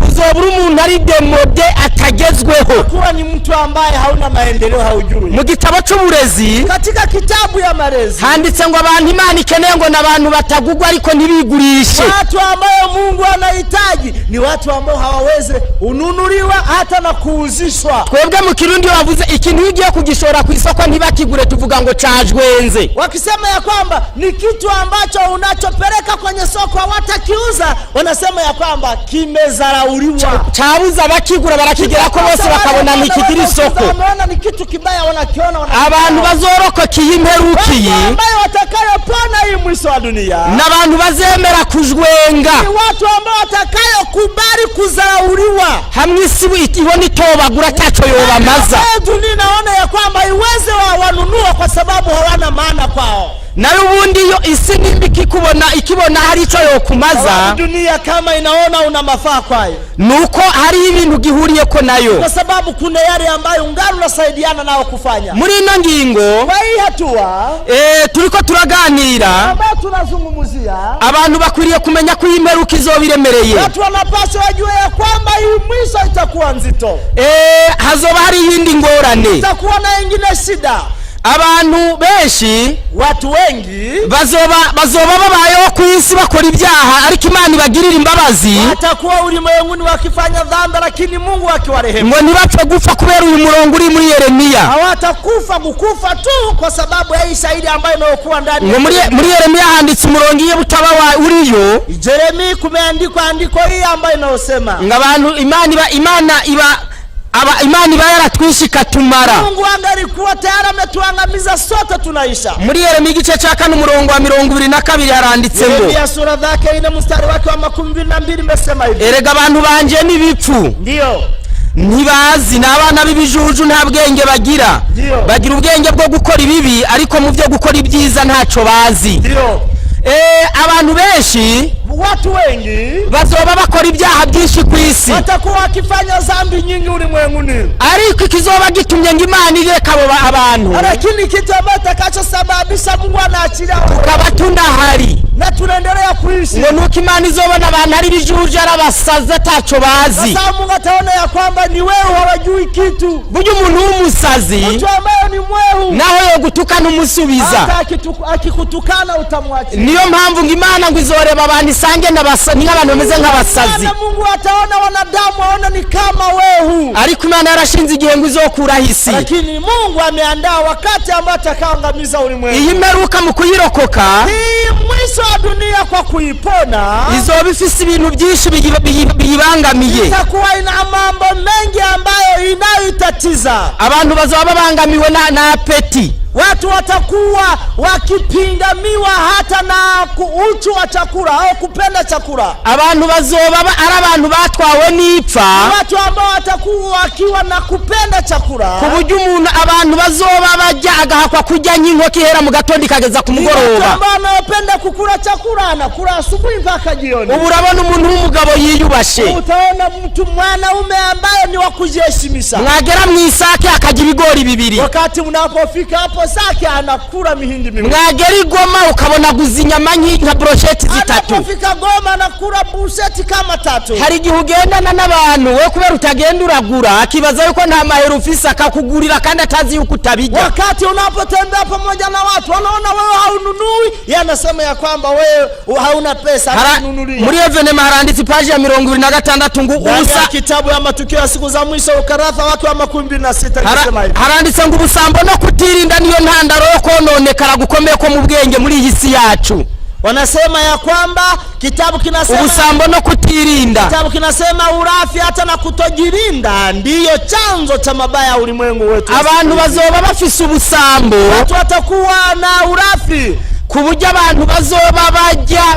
Uzobura umuntu ari demode atagezweho, kuwa ni mtu ambaye hauna maendeleo, haujui. Mu gitabo cy'uburezi, katika kitabu ya malezi, handitse ngo abantu Imana ikeneye ngo nabantu batagugwa ariko ntibigurishe. Watu ambao Mungu anahitaji ni watu ambao hawaweze ununuliwa hata na kuuzishwa. Twebwe mu Kirundi bavuze ikintu ugiye kugishora ku isoko ntibakigure, tuvuga ngo cajwenze. Wakisema ya kwamba ni kitu ambacho unachopeleka kwenye soko hawatakiuza, wanasema ya kwamba kimezarauliwa. Chabuza bakigura barakigera ko bose bakabona ni kigira isoko. Wanaona ni kitu kibaya, wanakiona abantu bazorokoka imperukiye, ambao watakayopona hii mwisho wa dunia, na abantu bazemera kujwenga, ni watu ambao watakayokubali kuzarauliwa. Hamwe isi ibona itobagura tacho yobamaza. Dunia naona ya kwamba iweze wanunua kwa sababu hawana maana kwao. Nayo ubundi yo isi nimbi ikibona hari ico yokumaza, dunia kama inaona una mafaa kwayo, nuko hari ibintu gihuriye ko nayo, kwa sababu kuna yale ambayo ungano unasaidiana nao kufanya. Muri ino ngingo kwa hii hatua turiko turaganira, ambayo tunazungumzia, abantu bakwiriye kumenya ko imperuka izobiremereye. Watu wanapaswa wajue ya kwamba hii mwisho itakuwa nzito, hazoba hari yindi ngorane, itakuwa na ingine shida. Abantu benshi, watu wengi bazoba babayeho ku isi bakora ibyaha ariko Imana ibagirira imbabazi. Watakuwa ulimwenguni wakifanya dhambi lakini Mungu akiwarehemu. Ngo ntibapfe gupfa kubera uyu murongo uri muri Yeremia. Hawatakufa kukufa tu kwa sababu ya hii shahidi ambayo inayokuwa ndani. Ngo muri Yeremia handitse umurongo iyo butaba uriyo. Jeremia kumeandikwa andiko hii ambayo inayosema ngabantu Imana iba yaratwishika tumara. Mungu angalikuwa tayari ametuangamiza sote tunaisha. Muri Yeremia igice cya 4 umurongo wa 22 haranditse ngo, Yeremia sura yake 4 mstari wake wa 22 imesema hivi, erega abantu banje n'ibipfu, ndio ntibazi n'abana b'ibijuju nta bwenge bagira, bagira ubwenge bwo gukora ibibi ariko mu byo gukora ibyiza ntaco bazi. Ndio abantu benshi, watu wengi bazoba bakora ibyaha byinshi ku isi, watakuwa wakifanya dhambi nyingi ulimwenguni, ariko kizoba gitumye ngo Imana ireka abo abantu, lakini kitu ambacho kitakachosababisha Mungu anaachilia tukaba tunahari na tunaendelea kuishi, ngo nuko Imana izobona abantu ari bijuje arabasaza taco bazi. Sasa Mungu ataona ya kwamba ni wewe hawajui kitu. Burya umuntu w'umusazi, mtu ambaye ni mwehu, naho yo gutukana umusubiza, hata akikutukana utamwacha. Niyo mpamvu ngo Imana ngo izoreba abantu isange n'abasani nk'abantu bameze nk'abasazi. Mungu ataona wanadamu waona ni kama wehu, ariko Imana yarashinze igihe ngo izokura isi, lakini Mungu ameandaa wakati ambao atakaangamiza ulimwengu. Iyi meruka mu kuyirokoka, hii mwisho wa dunia kwa kuipona, izoba ifise ibintu byinshi biyibangamiye, itakuwa ina mambo mengi ambayo inayoitatiza. Abantu bazoba babangamiwe na apeti, watu watakuwa wakipingamiwa hata na uchu wa chakula au kupenda chakula. Abantu bazoba ari abantu batwawe n'ipfa, watu ambao watakuwa wakiwa na kupenda chakula, kuburyo umuntu abantu bazoba bajya agahakwa kujya nk'inkoko ihera mu gatondo ikageza ku mugoroba. Watu ambao wanapenda kukula chakula anakula asubuhi mpaka jioni. Ubu urabona umuntu w'umugabo yiyubashe, utaona mtu mwanaume ambaye ni wa kujiheshimisha, mwagera mu isake akagira ibigori bibiri, wakati mnapofika hapo sake anakula mihindi miwili, mwagera igoma ukabona guza inyama nka brochette zitatu, anapofika Goma anakula brochette kama 3. hari igihe ugendana n'abantu we kubera utagenda uragura akibaza yuko nta mahera ufise akakugurira kandi atazi yuko utabijya. Wakati unapotembea pamoja na watu wanaona wewe haununui, yeye anasema ya kwamba wewe hauna pesa haununui. Muri Evenema haranditse page ya 26 ngo ubusa, kitabu ya matukio ya siku za mwisho ukarasa wake wa 26 inasema hivi, haranditse ngo ubusambo no kutirinda niyo ntandaro yo kononekara gukomeye ko mu bwenge muri iyi si yacu. Wanasema ya kwamba kitabu kinasema ubusambo no kutirinda, kitabu kinasema urafi hata na kutojirinda ndiyo chanzo cha mabaya ulimwengu wetu. Abantu bazoba bafise ubusambo, watu watakuwa na urafi kuburyo abantu bazoba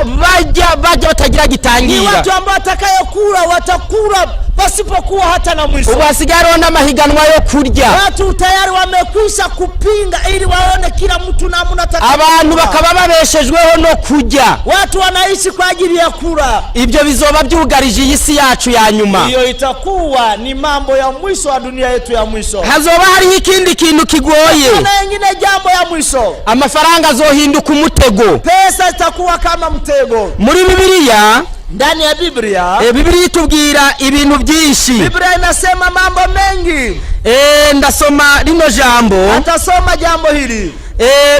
bajya batagira kigira Ni gitangira. watu ambao watakayokula watakula pasipokuwa hata na mwisho. Ubu hasigaye n'amahiganwa yo kurya. Watu tayari wamekwisha kupinga ili waone kila mtu namna atakavyo. Abantu bakaba babeshejweho no kurya. Watu wanaishi kwa ajili ya kula. Ibyo bizoba byugarije iyi si yacu ya nyuma. Hiyo itakuwa ni mambo ya mwisho wa dunia yetu ya mwisho. Hazoba hari ikindi kintu kigoye. Kuna ingine jambo ya mwisho. Amafaranga azohinduka umutego. Pesa itakuwa kama mtego. Muri Bibiliya, ndani ya Biblia, Biblia itubwira ibintu byinshi. Biblia inasema mambo mengi. Ndasoma rino jambo. Atasoma jambo hili.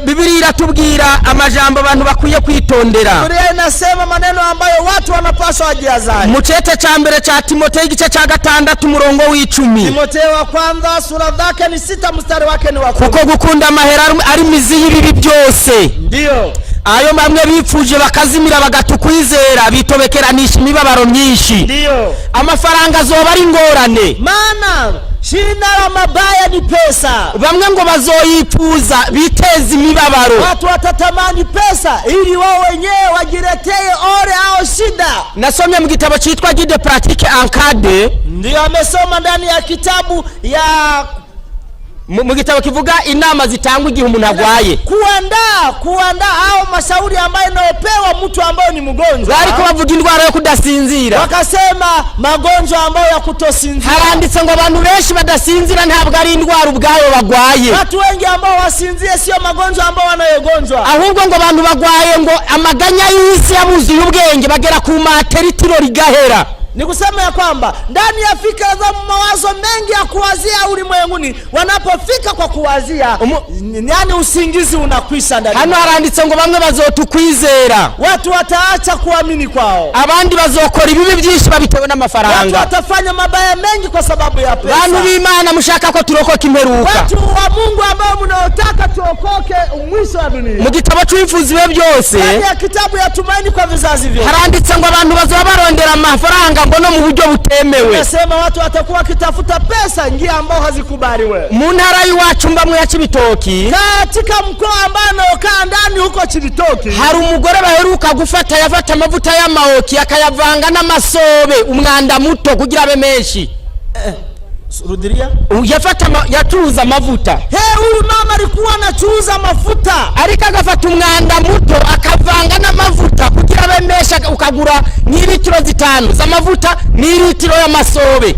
Biblia iratubwira amajambo abantu bakwiye kwitondera. Biblia inasema maneno ambayo watu wanapaswa wajiazari. Mu cete ca mbere ca Timotheo igice ca 6 umurongo w'10. Timotheo wa kwanza sura yake ni 6 mstari wake ni wa 10. Kuko gukunda amahera ari mizi y'ibibi byose. Ndio. Ayo bamwe bipfuje bakazimira bagatukwizera bitobekeranisha imibabaro myinshi. Ndio. Amafaranga azoba ari ngorane. Maana shina la mabaya ni pesa. Bamwe ngo bazoyifuza biteze imibabaro. Watu watatamani pesa ili wao wenyewe wajiretee ore au shida. Nasomye mu gitabo cyitwa Guide Pratique en Cas. Ndio amesoma ndani ya kitabu ya mu gitabo kivuga inama zitangwa igihe umuntu agwaye. Kuandaa au mashauri ambayo inayopewa mtu ambaye ni mgonjwa. Bari ko bavuga indwara yo kudasinzira. Wakasema magonjwa ambayo ya kutosinzira. Haranditse ngo abantu benshi badasinzira ntabwo ari indwara ubwayo bagwaye. Watu wengi ambao wasinzie sio magonjwa ambao wanayogonjwa. Ahubwo ngo abantu bagwaye ngo amaganya y'isi yabuzuye ubwenge bagera ku materitiro rigahera. Ni kusema ya kwamba ndani ya fikra za mawazo mengi ya kuwazia ulimwenguni, wanapofika kwa kuwazia yani usingizi unakwisha ndani. Hano haranditse ngo bamwe bazotukwizera. Watu wataacha kuamini kwao. Abandi bazokora ibibi byinshi babitewe n'amafaranga. Watu watafanya mabaya mengi kwa sababu ya pesa. Bantu b'Imana mushaka ko turokoka imperuka. Watu wa Mungu ambao mnaotaka tuokoke mwisho wa dunia. Mu gitabo cy'imfuziwe byose. Ndani ya kitabu ya tumaini kwa vizazi vyote. Haranditse ngo abantu bazoba barondera amafaranga ngo no mu buryo butemewe. Nasema watu watakuwa kitafuta pesa njia ambao hazikubaliwe. Mu ntara y'iwacu mbamwe ya Cibitoki. Katika mkoa ambao unaokaa ndani huko Cibitoki. Hari umugore baheruka gufata yafata amavuta y'amaoki akayavanga n'amasobe umwanda muto kugira abe menshi. Rudiria? Yacuruza amavuta. Huyu mama alikuwa anachuuza mafuta. Ariko agafata umwanda muto akavanga n'amavuta kugira abe menshi ukagura n'ilitiro 5 z'amavuta n'ilitiro y'amasobe.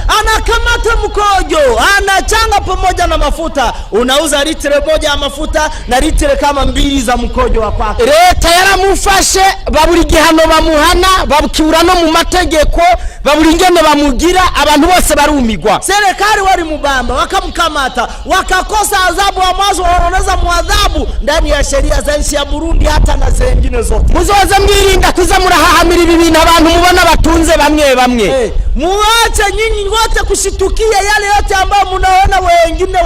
Anakamata mkojo, anachanga pamoja na mafuta. Unauza litiro 1 ya mafuta na litiro kama 2 za mkojo wa kwako. Leta yaramufashe baburi gihano bamuhana babukura no mu mategeko baburi ingene bamugira abantu bose barumigwa. Serikali wali mubamba wakamkamata wakakosa adhabu ambazo wanaoneza muadhabu ndani ya sheria za nchi ya Burundi hata na zingine zote. Muzoze mwirinda kuza murahahamira ibi bintu abantu mubona batunze bamwe. Muache nyinyi wote kushitukia yale yote ambayo mnaona wengine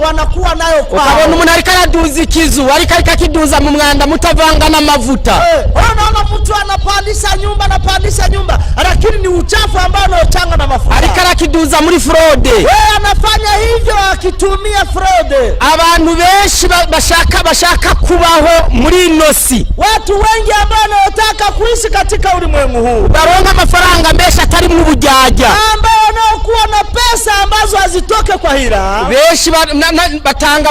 wanakuwa nayo kwa. Ukabona umuntu ariko araduza ikizu ariko akiduza mu mwanda mutavanga n'amavuta. Unaona mtu anapandisha nyumba lakini ni uchafu ambao unaochanga na mafuta. Ariko arakiduza muri fraude. Anafanya hivyo akitumia fraude. Abantu benshi bashaka kubaho muri inosi. Watu wengi ambao wanataka kuishi katika ulimwengu huu baronka amafaranga menshi atari mu bujyaja, ambao wanaokuwa na pesa ambazo hazitoke kwa hila. Benshi batanga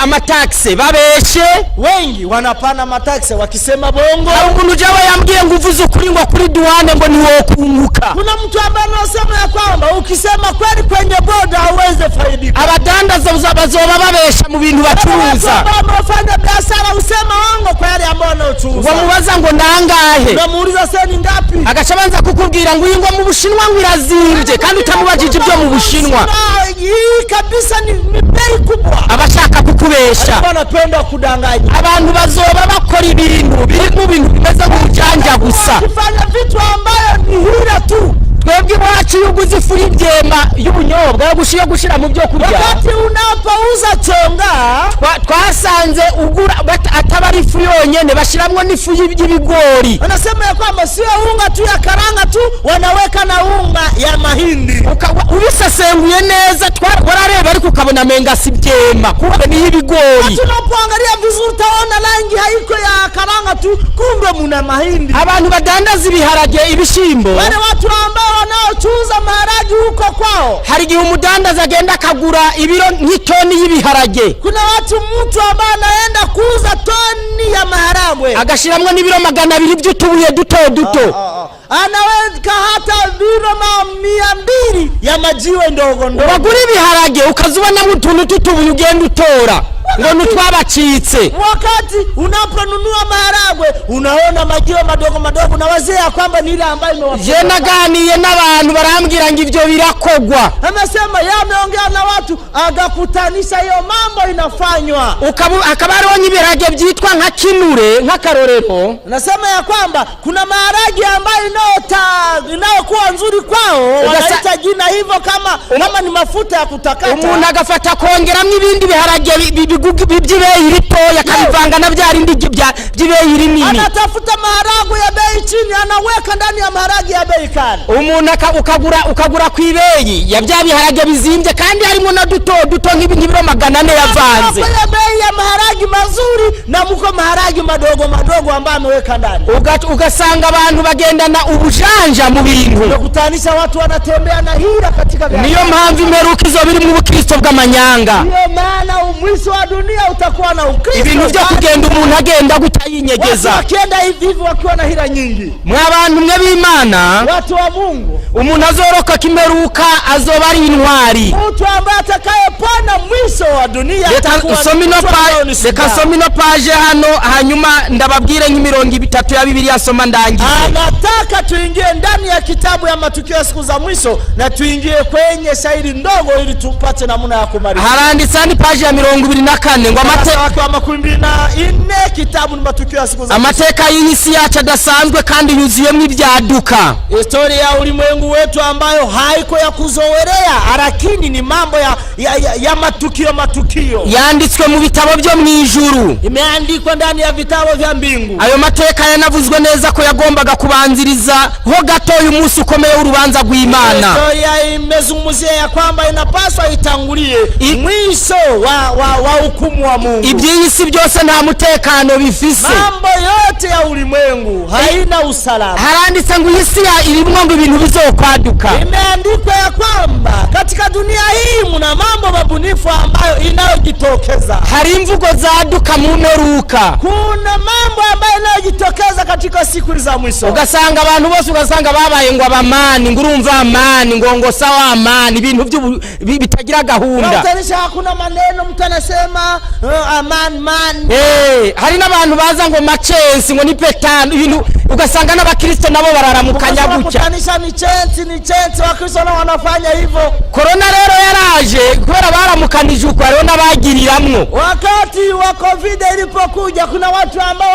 amataxe babeshe. Wengi wanapana mataxe wakisema bongo. Hari umuntu jawe yambwiye ngo uvuze ukuri ngo kuri duwane ngo niwo kunguka. Kuna mtu ambaye anasema ya kwamba ukisema kweli kwenye boda hauweze faidika. Abadandaza bazoba babesha mu bintu bacuruza. Wafanya biashara usema wango kwa yale ambao wanaochuruza. Wamubaza ngo ndangahe. Unamuuliza sasa ni ngapi? Agacabanza kukubwira ngo ingo mu Bushinwa ngwirazimvye kandi utamubajije ibyo mu Bushinwa. Hii kabisa ni bei kubwa. Abashaka kukubesha. Wanapenda kudanganya. Abantu bazoba bakora ibintu biri mu bintu bimeze nk'ujanja gusa. Kufanya vitu ambayo ni hila tu. twebwe iwacu iyo uguze ifu y'ibyema y'ubunyobwa yo gushira mu byo kurya, wakati unapouza chonga twasanze ugura ataba ari ifu yonyene bashiramwo n'ifu y'ibigori. Wanasema ya kwamba sio unga tu ya karanga tu, wanaweka na unga ya mahindi. Ubisesenguye neza warareba ariko ukabona menga si byema kumbe ni y'ibigori. Tunapoangalia vizuri utaona rangi haiko ya karanga tu, kumbe muna mahindi. Abantu badandaza ibiharage ibishimbo, wale watu ambao wanaochuza maharage huko kwao, hari igihe umudandaza agenda akagura ibiro nk'itoni y'ibiharage. Kuna mtu ambaye anaenda kuuza toni ya maharagwe agashiramwe n'ibiro 200 by'utubuye duto duto. Anaweka hata biro 200 ya majiwe ndogo ndogo. Wagura ibiharage ukazubona mu tuntu tutubuye ugenda utora ngo nutwabacitse. Wakati unaponunua maharagwe unaona majiwe madogo madogo na wazee ya kwamba ni ile ambayo imewafika. Je naganiye n'abantu barambwira ngo ivyo birakogwa. Amesema yameongea na watu agakutanisha hiyo mambo inafanywa. Akabari wonye ibiharage byitwa nka kinure nka karorero. Nasema ya kwamba kuna maharage ambayo inayokuwa nzuri kwao, wanaita jina hivyo kama ni mafuta ya kutakata. Umuntu agafata kongeramwe ibindi biharage by'ibeyi ritoya akabivanga na byarindi by'ibeyi rinini. Anatafuta maharagwe ya bei chini anaweka ndani ya maharagwe ya bei kali. Umuntu ukagura ku ibeyi ya bya biharage bizimbye kandi harimo na duto nk'ibiro 400 yavanze. Kwa bei ya maharagwe mazuri na muko maharagwe madogo ambayo ameweka ndani. Ugasanga abantu bagendana ubujanja mu bintu. Unakutanisha watu wanatembea na hila katika biashara. Niyo mpamvu imerukizo biri mu bukristo bw'amanyanga. Niyo maana umwiso wa dunia utakuwa na ukristo. Ibintu byo kugenda umuntu agenda gutayinyegeza. Watu wakienda hivi wakiwa na hila nyingi. Mwabantu mwe b'Imana, watu wa Mungu, umuntu azoroka kimeruka azoba ari intwari. Mtu ambaye atakayepona mwiso wa dunia atakuwa. Reka somino page hano hanyuma ndababwire nk'imirongo 3 ya Biblia soma ndangize. Anataka tuingie ndani ya kitabu ya matukio ya siku za mwisho na tuingie kwenye shairi ndogo ili tupate namna ya kumaliza. Haranditse ni page ya 24 ngo amateka wa 24 kitabu ni matukio ya siku za mwisho. Amateka y'isi yacu adasanzwe kandi yuzuyemo ibyaduka. Historia ya ulimwengu wetu ambayo haiko ya kuzoelea, lakini ni mambo ya matukio. Yanditswe mu bitabo byo mwijuru. Imeandikwa ndani ya vitabu vya mbingu. Ayo mateka yanavuzwe neza ko yagombaga kubanziriza ho gato uyu munsi ukomeye urubanza rw'Imana. Historia imezungumzia ya kwamba inapaswa itangulie mwisho wa hukumu wa Mungu. Iby'isi byose nta mutekano bifise. Mambo yote ya ulimwengu haina usalama. Haranditse ngo isi irimwo ngo ibintu bizokwaduka. Imeandikwa ya kwamba katika dunia hii muna mambo mabunifu ambayo inayojitokeza. Hari imvugo zaduka mu meruka. Kuna mambo ambayo inayojitokeza katika siku za mwisho. Ugasanga abantu bose babaye ngo abamani ngo urumva amani ngo sawa amani ibintu bitagira gahunda. Utanisha hakuna maneno mtu anasema amani. Hari n'abantu baza ngo machensi ngo ni petano ibintu ugasanga n'abakristo nabo bararamukanya gutya. Utanisha ni chance wakristo nao wanafanya hivyo. Corona rero yaraje kubera baramukanije uko rero nabagiriramwo. Wakati wa covid ilipokuja kuna watu ambao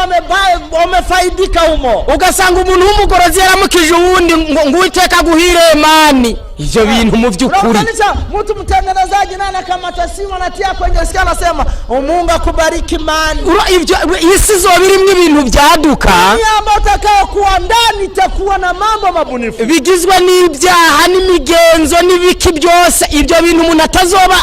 wamefaidika humo. Ugasanga umuntu w'umugorozi yaramukije uwundi ngo Uwiteka guhire imani. Ivyo bintu mu vy'ukuri. Unanisha mtu mtengenezaji nana kama tasima natia kwenye sikia anasema Mungu akubariki imani. Ivyo isi zobirimwe ibintu byaduka. Ni ambao utakao kuwa ndani itakuwa na mambo mabunifu. Bigizwe n'ibyaha n'imigenzo n'ibiki byose ibyo bintu umuntu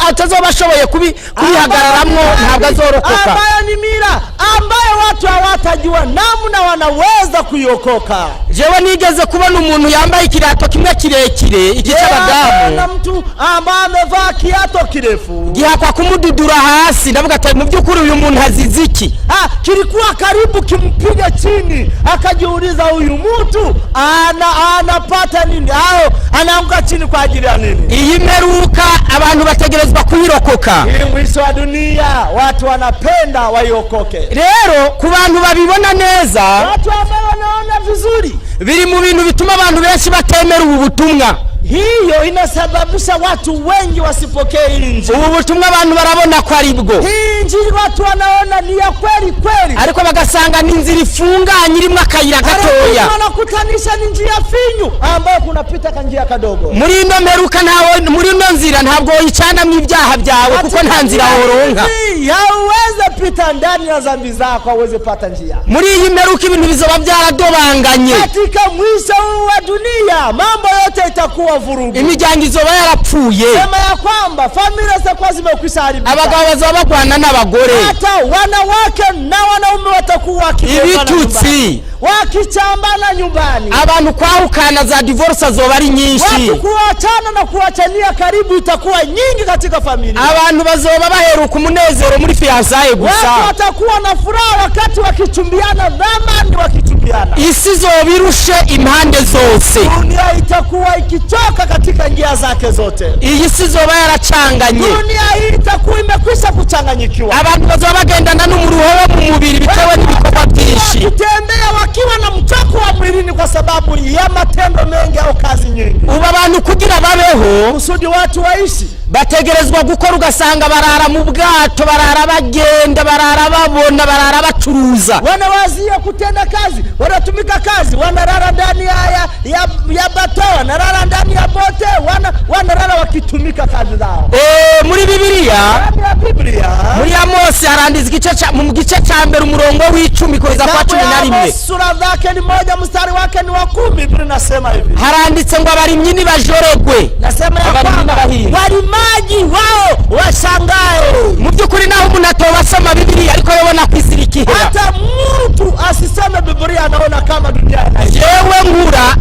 atazoba ashoboye kubihagararamwo ntabwo azorokoka. Ambayo ni mira ambayo watu hawatajua namna wanaweza kuyokoka. Jewe nigeze kubona umuntu yambaye ikirato kimwe kirekire icy'abadamu. Na mtu ambaye amevaa kiato kirefu gihakwa kumududura hasi ndavuga ati mu by'ukuri uyu muntu haziziki. Kilikuwa karibu kimpiga chini akajiuliza huyu mtu anapata nini au anaanguka chini kwa ajili ya nini? Iyi meruka abantu bategerezwa kuyirokoka. Hii mwisho wa dunia watu wanapenda wayokoke. Rero ku bantu babibona neza, watu ambao wanaona vizuri, biri mu bintu bituma abantu benshi batemera ubu butumwa. hiyo inasababisha watu wengi wasipokee injili. Ubu butumwa abantu barabona ko ari bwo. Hii injili watu wanaona ni ya kweli kweli, ariko bagasanga ni inzira ifunganye irimo akayira gatoya. Wanakutanisha ni njia finyu ambayo kunapita kanjia kadogo. Muri ino meruka ntawe, muri ino nzira ntabwo yicana mu ibyaha byawe kuko nta nzira woronka. Hauweze pita ndani ya dhambi zako, hauweze pata njia. Muri iyi meruka ibintu bizoba byaradobanganye. Katika mwisho wa dunia mambo yote itakuwa vurugu. Imiryango izoba yarapfuye. Sema ya kwamba familia zitakuwa zimekwisha haribika. Abagabo bazoba bagwana n'abagore. Hata wanawake na wanaume watakuwa ibitutsi wakichambana nyumbani. Abantu kwahukana za divorce azoba ari nyinshi. Watu kuachana na kuachania karibu itakuwa nyingi katika familia. Abantu bazoba baheruka umunezero muri fiançailles gusa. Watu watakuwa na furaha wakati wakichumbiana, dhamani wakichumbiana. Isi zoba irushe impande zose. Dunia itakuwa ikichoka katika njia zake zote. Iyi si zoba yaracanganye. Dunia hii itakuwa imekwisha kuchanganyikiwa. Abantu bazoba bagendana n'umuruho wo mu mubiri bitewe n'ibikorwa byinshi. Wakitembea wakiwa na mchoko wa mwilini kwa sababu ya matendo mengi au kazi nyingi. Uba abantu kugira babeho, kusudi watu waishi, bategerezwa gukora, ugasanga barara mu bwato, barara bagenda, barara babona, barara bacuruza. Wanawazia kutenda kazi, wanatumika kazi, wanarara ndani ya bato, wanarara ndani ya bote, wanarara wakitumika kazi zao. Muri Bibiliya, muri Amosi haranditswe mu gice cya mbere umurongo w'icumi kugeza kwa 11. Sura zake ni 1 mstari wake ni wa 10. Biblia inasema hivi. Haranditse ngo abarimyi nibajoregwe. Nasema ya kwamba walimaji wao washangae. Mu byukuri naho umuntu atobasoma Bibiliya ariko yabona kwisirikira. Hata mtu asiseme Biblia anaona kama dunia. Yewe ngura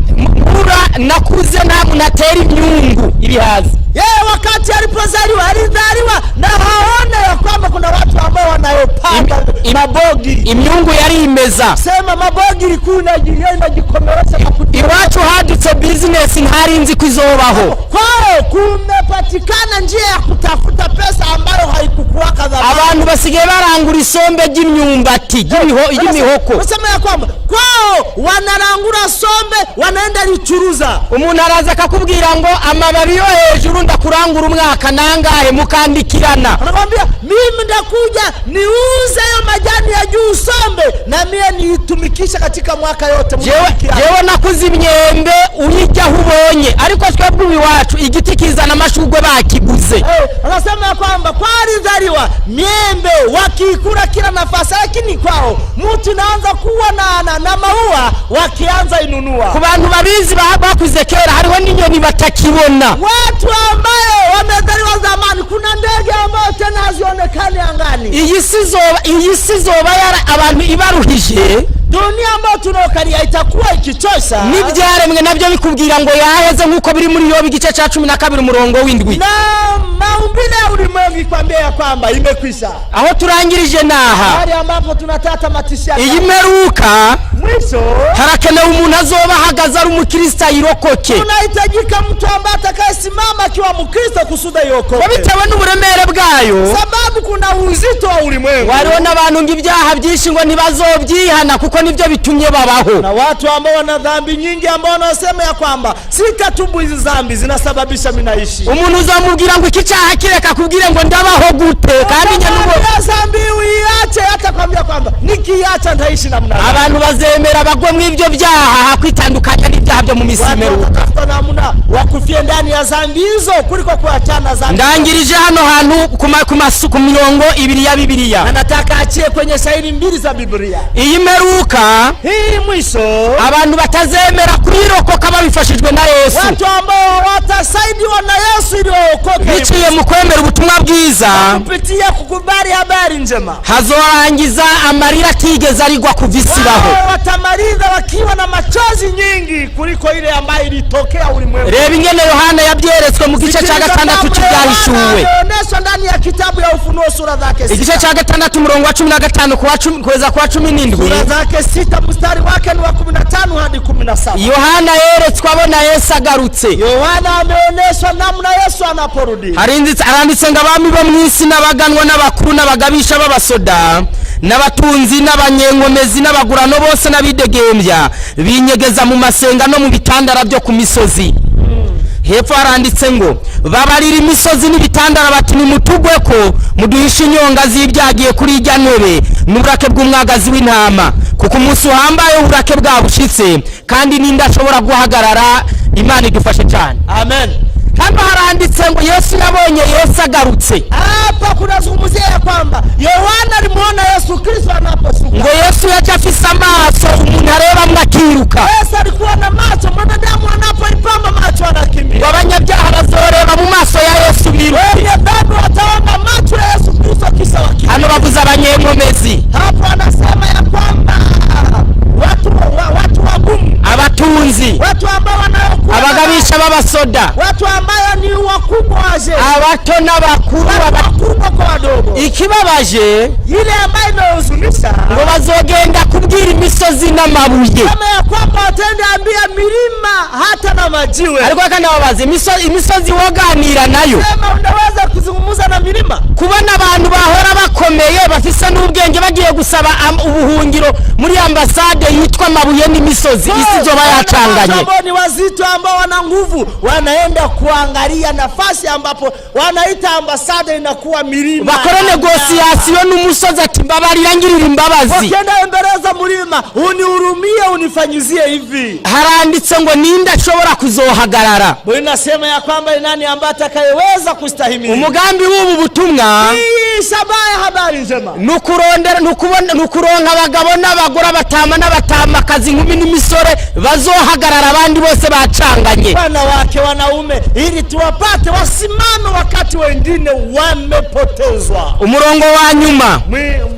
nakuze natera imyungu ibihazi. Yeye wakati alipozaliwa alizaliwa na haona ya kwamba kuna watu ambao wanayopanda mabogi. Imyungu yari imeza. Sema mabogi ilikuwa inajikomeresha na kutia. Iwacu hadutse business ntarinzi kwizobaho. Kwao kumepatikana njia ya kutafuta pesa ambayo haikukuwa kadhaa. Abantu basigaye barangura isombe ry'imyumbati, y'imihoko. Sema ya kwamba kwao wanarangura sombe wanaenda lichuruza. Umuntu araza akakubwira ngo amababi yo hejuru ndakurangura umwaka nangahe mukandikirana. Anakuambia mimi ndakuja niuze yo majani ya juu sombe na mimi niitumikisha katika mwaka yote. Jewe nakuze imyembe uyijya hubonye ariko twebwe iwacu igiti kizana amashugwe bakiguze. Anasema kwamba kwari zaliwa myembe wakikura kila nafasi, lakini kwao mtu naanza kuwa na maua wakianza inunua. Ku bantu babizi bakuze kera hariho n'inyoni batakibona. Watu ambao wamezaliwa zamani kuna ndege ambao tena hazionekani angani. Iyi si zoba yara abantu ibaruhije. Dunia ambayo tunaokalia itakuwa ikichosha. N'ibyaremwe nabyo bikubwira ngo yaheze nkuko biri muri Yobu igice cya 12 umurongo w'indwi. Na maumbile ya ulimwengu ikwambia ya kwamba imekwisha. Aho turangirije naha. Hali ambapo tunatata matishia. Iyi meruka mwisho harakenewe umuntu azoba ahagaze ari umukristo yirokoke. Tunahitajika mtu ambaye atakayesimama akiwa mkristo kusuda yokoke. Bitewe n'uburemere bwayo. Sababu kuna uzito wa ulimwengu. Waliona abantu ng'ibyaha byinshi ngo ntibazobyihana kuko nibyo bitumye babaho. Na watu ambao wana dhambi nyingi ambao wanasema ya kwamba sitatubu hizi dhambi zinasababisha mimi naishi. Umuntu uzamubwira ngo iki cyaha kireka kubwire ngo ndabaho gute kandi nyanugo dhambi uiache, hata kwambia kwamba nikiacha ndaishi namna gani. Abantu bazemera bagwe mu ibyo byaha hakwitandukanya n'ibyaha byo mu misimero. Watafuta namna wakufie ndani ya dhambi hizo kuliko kuachana dhambi. Ndangirije hano hantu ku mirongo 2 ya Bibiliya. Na nataka achie kwenye shairi 2 za Biblia. Iyi meruka hii mwisho abantu batazemera kuyirokoka babifashijwe na Yesu. Watu ambao watasaidiwa na Yesu ili waokoke. Biciye mu kwemera ubutumwa bwiza. Kupitia kukubali habari njema. Hazorangiza amarira atigeze arigwa kuvisibaho. Watamaliza wakiwa na machozi nyingi kuliko ile ambayo ilitokea ulimwengu. Reba ingene Yohana yabyeretswe mu gice cya 6 cy'ibyahishuwe. Anaonesha ndani ya kitabu ya Ufunuo sura zake 6. Igice cya 6 umurongo wa 15 kuweza kwa 17. Sura zake 6 mstari wake ni wa 15 hadi 17. Yohana yeretswe abona Yesu agarutse. Yohana ameonyeshwa namna Yesu anaporudi. Aranditse ngo abami bo mu isi n'abaganwa n'abakuru n'abagabisha b'abasoda n'abatunzi n'abanyenkomezi n'abagurano bose n'abidegembya binyegeza mu masenga no mu bitandara byo ku misozi. hepfo haranditse ngo babarira imisozi n'ibitandara bati nimutugwe ko muduhisha inyonga z'ibyagiye kuri ijya ntebe n'uburake bw'umwagazi w'intama kuko umunsi uhambaye uburake bwabushitse kandi ninde ashobora guhagarara. Imana idufashe cyane, amen. hano haranditse ngo Yesu yabonye Yesu agarutse. Hapa kunazungumzia ya kwamba Yohana alimuona Yesu Kristo anaposhuka. Ngo Yesu yaje afise amaso umuntu areba mwakiruka. Yesu alikuwa na macho, mwanadamu anapoipamba macho anakimbia. Ngo abanyabyaha bazoreba mu maso ya Yesu biruke. Wenye dhambi wataona macho ya Yesu Kristo kisha wakimbia. Hano bavuze abanyenkomezi. Hapo anasema ya kwamba watu wagumu, abatunzi, watu ambao wanaokuwa, abagabisha b'abasoda, watu ambao ni wakubwa waje, abato n'abakuru, wakubwa kwa wadogo. Ikibabaje ile ambayo inahuzunisha ngo bazogenda kubwira imisozi n'amabuye, kama ya kwamba watende ambia milima hata na majiwe. ariko kandi ababaze imisozi woganira nayo. Sema unaweza kuzungumza na milima? Kubona abantu bahora bakomeye bafise n'ubwenge bagiye gusaba ubuhungiro muri ambasade yitwa mabuye n'imisozi, isi zoba yacanganye. Ambao ni wazito ambao wana nguvu wanaenda kuangalia nafasi ambapo wanaita ambasade inakuwa milima. Bakora negotiation n'umusozi ati mbabarira ngirira imbabazi. Wakenda embereza mulima unihurumie unifanyizie hivi. Haranditse ngo ninde ashobora kuzohagarara. Bwana nasema ya kwamba nani ambaye atakayeweza kustahimili. Umugambi w'ubu butumwa hii sabaya habari njema nukurondera nukuronka abagabo n'abagore batama n'abatamakazi inkumi n'imisore bazohagarara abandi bose bacanganye, wanawake wanaume, ili tuwapate wasimame wakati wengine wamepotezwa. Umurongo wa nyuma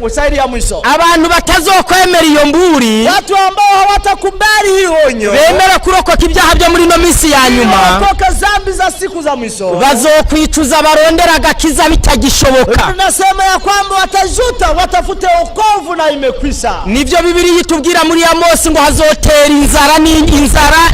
musairi ya mwisho, abantu batazokwemera iyo mburi, watu ambao hawatakubali hiyo onyo, bemera kurokoka ibyaha byo muri no minsi ya nyuma, kurokoka zambi za siku za mwisho, bazokwicuza barondera agakiza bitagishoboka. Tunasema ya kwamba watajuta watafute wokovu na imekwisha. Nivyo Biblia itubwira muri Amosi ngo hazotera inzara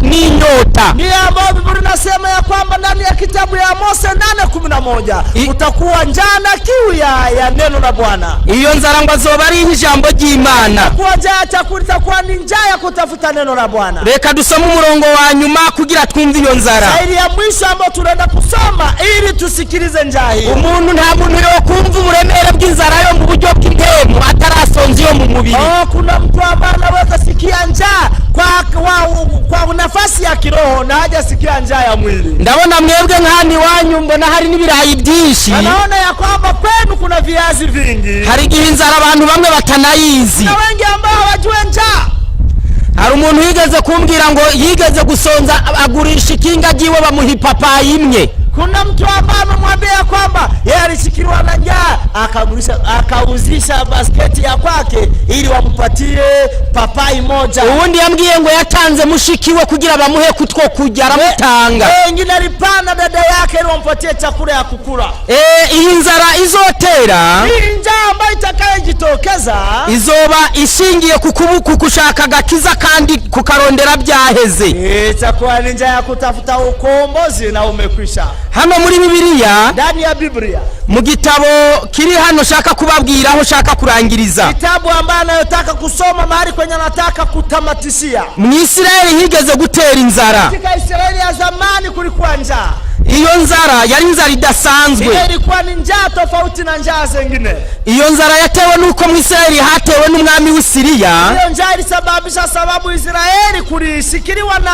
n'inyota. Ni ambao Biblia inasema ya kwamba ndani ya kitabu ya Amosi 8:11 utakuwa njaa na kiu ya neno la Bwana. Iyo nzara ngo azoba ari ijambo ry'Imana. Kwa njaa chakula itakuwa ni njaa ya kutafuta neno la Bwana. Reka dusome umurongo wa nyuma kugira twumve iyo nzara. Shairi ya mwisho ambao tunaenda kusoma ili tusikilize njaa hii. Umuntu nta muntu yo kumva uburemere bw'inzara yo mu buryo bw'intemu atarasonze yo mu mubiri. Kuna mtu ambaye anaweza sikia njaa kwa nafasi ya kiroho na haja sikia njaa ya mwili. Ndabona mwebwe nkani wanyu mbona hari n'ibirayi byinshi. Anaona ya kwamba kwenu kuna viazi vingi. Hari gihe inzara abantu bamwe batanayizi. Na wengi ambao hawajui njaa. Hari umuntu yigeze kumbwira ngo yigeze gusonza agurisha ikinga giwe bamuhipapayi imwe. Kuna mtu ambaye amemwambia kwamba yeye alishikirwa na njaa akauzisha basketi ya kwake ili wampatie papai moja. Uwundi yambwiye ngo yatanze mushikiwe kugira bamuhe kutwo kujya aramutanga. Wengine alipana dada yake ili wampatie chakula ya kukula. Iyi nzara izotera, hii njaa ambayo itakayojitokeza izoba ishingiye kukushaka gakiza kandi kukarondera byaheze. Itakuwa ni njaa ya kutafuta ukombozi na umekwisha. Hano muri Bibiliya, ndani ya Biblia, mu gitabo kiri hano shaka kubabwira aho shaka kurangiriza, kitabu ambaye anayotaka kusoma mahali kwenye anataka kutamatishia. Mwisraeli higeze gutera inzara. Katika Israeli ya zamani kulikuwa njaa. Iyo nzara yari inzara idasanzwe. Ilikuwa ni njaa tofauti na njaa zingine. Iyo nzara yatewe nuko mu Israeli hatewe n'umwami w'Isiriya. Iyo njaa ilisababisha sababu Israeli kulishikiriwa na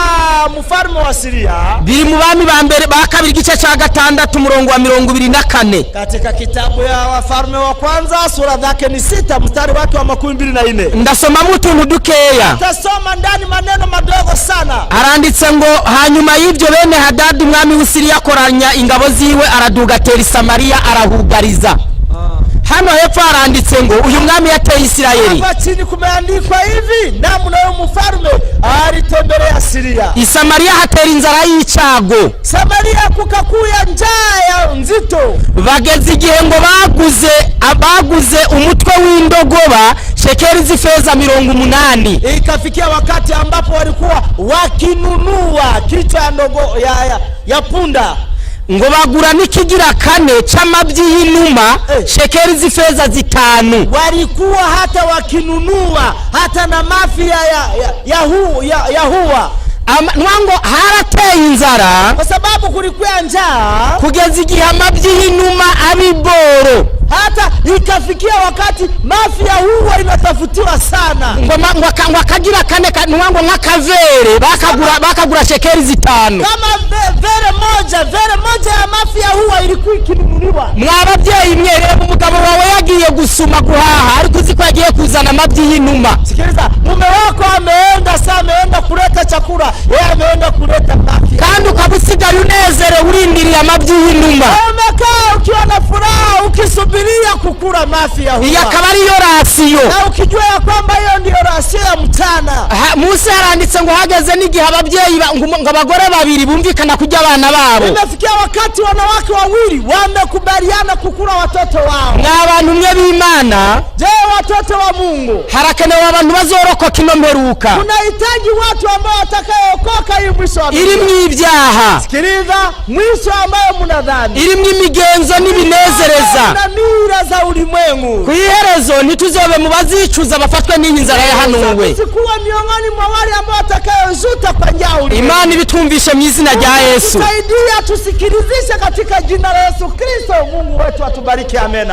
mfalme wa Siria. Biri mu bami ba mbere ba kabiri gice cya 6 umurongo wa 24. Katika kitabu ya Wafalme wa kwanza sura yake ni 6 mstari wake wa 24. Ndasoma mutuntu dukeya. Tasoma ndani maneno madogo sana. Aranditse ngo hanyuma y'ibyo bene Hadadi umwami w'Isiriya akoranya ingabo ziwe araduga tera Samariya arahugariza. Hano hepfo aranditse ngo uyu mwami yateye Isirayeli. Hapa chini kumeandikwa hivi, namna huyo mfalme alitembelea Siria. Samariya hatera inzara y'icago. Samaria kukakuya njaa ya nzito. Bageze igihe ngo baguze umutwe w'indogoba shekeri z'ifeza 80. Ikafikia wakati ambapo walikuwa wakinunua kichwa ya ndogo ya punda. Ngo bagura n'ikigira 4 c'amabyi y'inuma shekeri z'ifeza 5. Walikuwa hata wakinunua hata na mafi ya huwa nwango harateye inzara, kwa sababu kulikuwa njaa, kugeza igihe amabyi y'inuma abiboro, hata ikafikia wakati mafia huwa inatafutiwa sana. ngo akagira kane nwango nk'akavere bakagura shekeri 5. Kama vere moja ya mafia huwa ilikuwa ikinunuliwa. Mwababyeyi mwerere umugabo wawe yagiye gusuma guhaha ariko uziko yagiye kuzana amabyi y'inuma. Sikiliza, mume wako ameenda kuleta chakula, yeye ameenda kuleta mafia, kandi ukabusigaye unezere urindiriye amabyi y'inuma. Umekaa ukiwa na furaha ukisubiria kukula mafia huwa. Iya akaba ariyo rasiyo, na ukijua ya kwamba hiyo ndio rasiyo ya mchana. Musa yaranditse ngo hageze n'igihe ababyeyi ngo abagore babiri bumvikana kujya abana babo. Imefikia wakati wanawake wawili wamekubaliana kukula watoto wao. N'abantu mwe b'Imana, je, watoto wa Mungu, harakenewe abantu bazorokoka ino mperuka. Tunahitaji watu ambao watakayeokoka hii mwisho wa dunia. Irimwo ibyaha, sikiliza, mwisho ambao mnadhani, irimwo imigenzo n'ibinezereza na mira za ulimwengu. Ku iherezo ntituzobe mu bazicuza bafatwe n'inzara yahanuwe. Sikuwa miongoni mwa wale ambao watakayozuta kwa njaa ulimwengu. Imana ibitumvishe mu izina rya Yesu. Tusaidia tusikilizishe katika jina la Yesu Kristo. Mungu wetu atubariki, amen.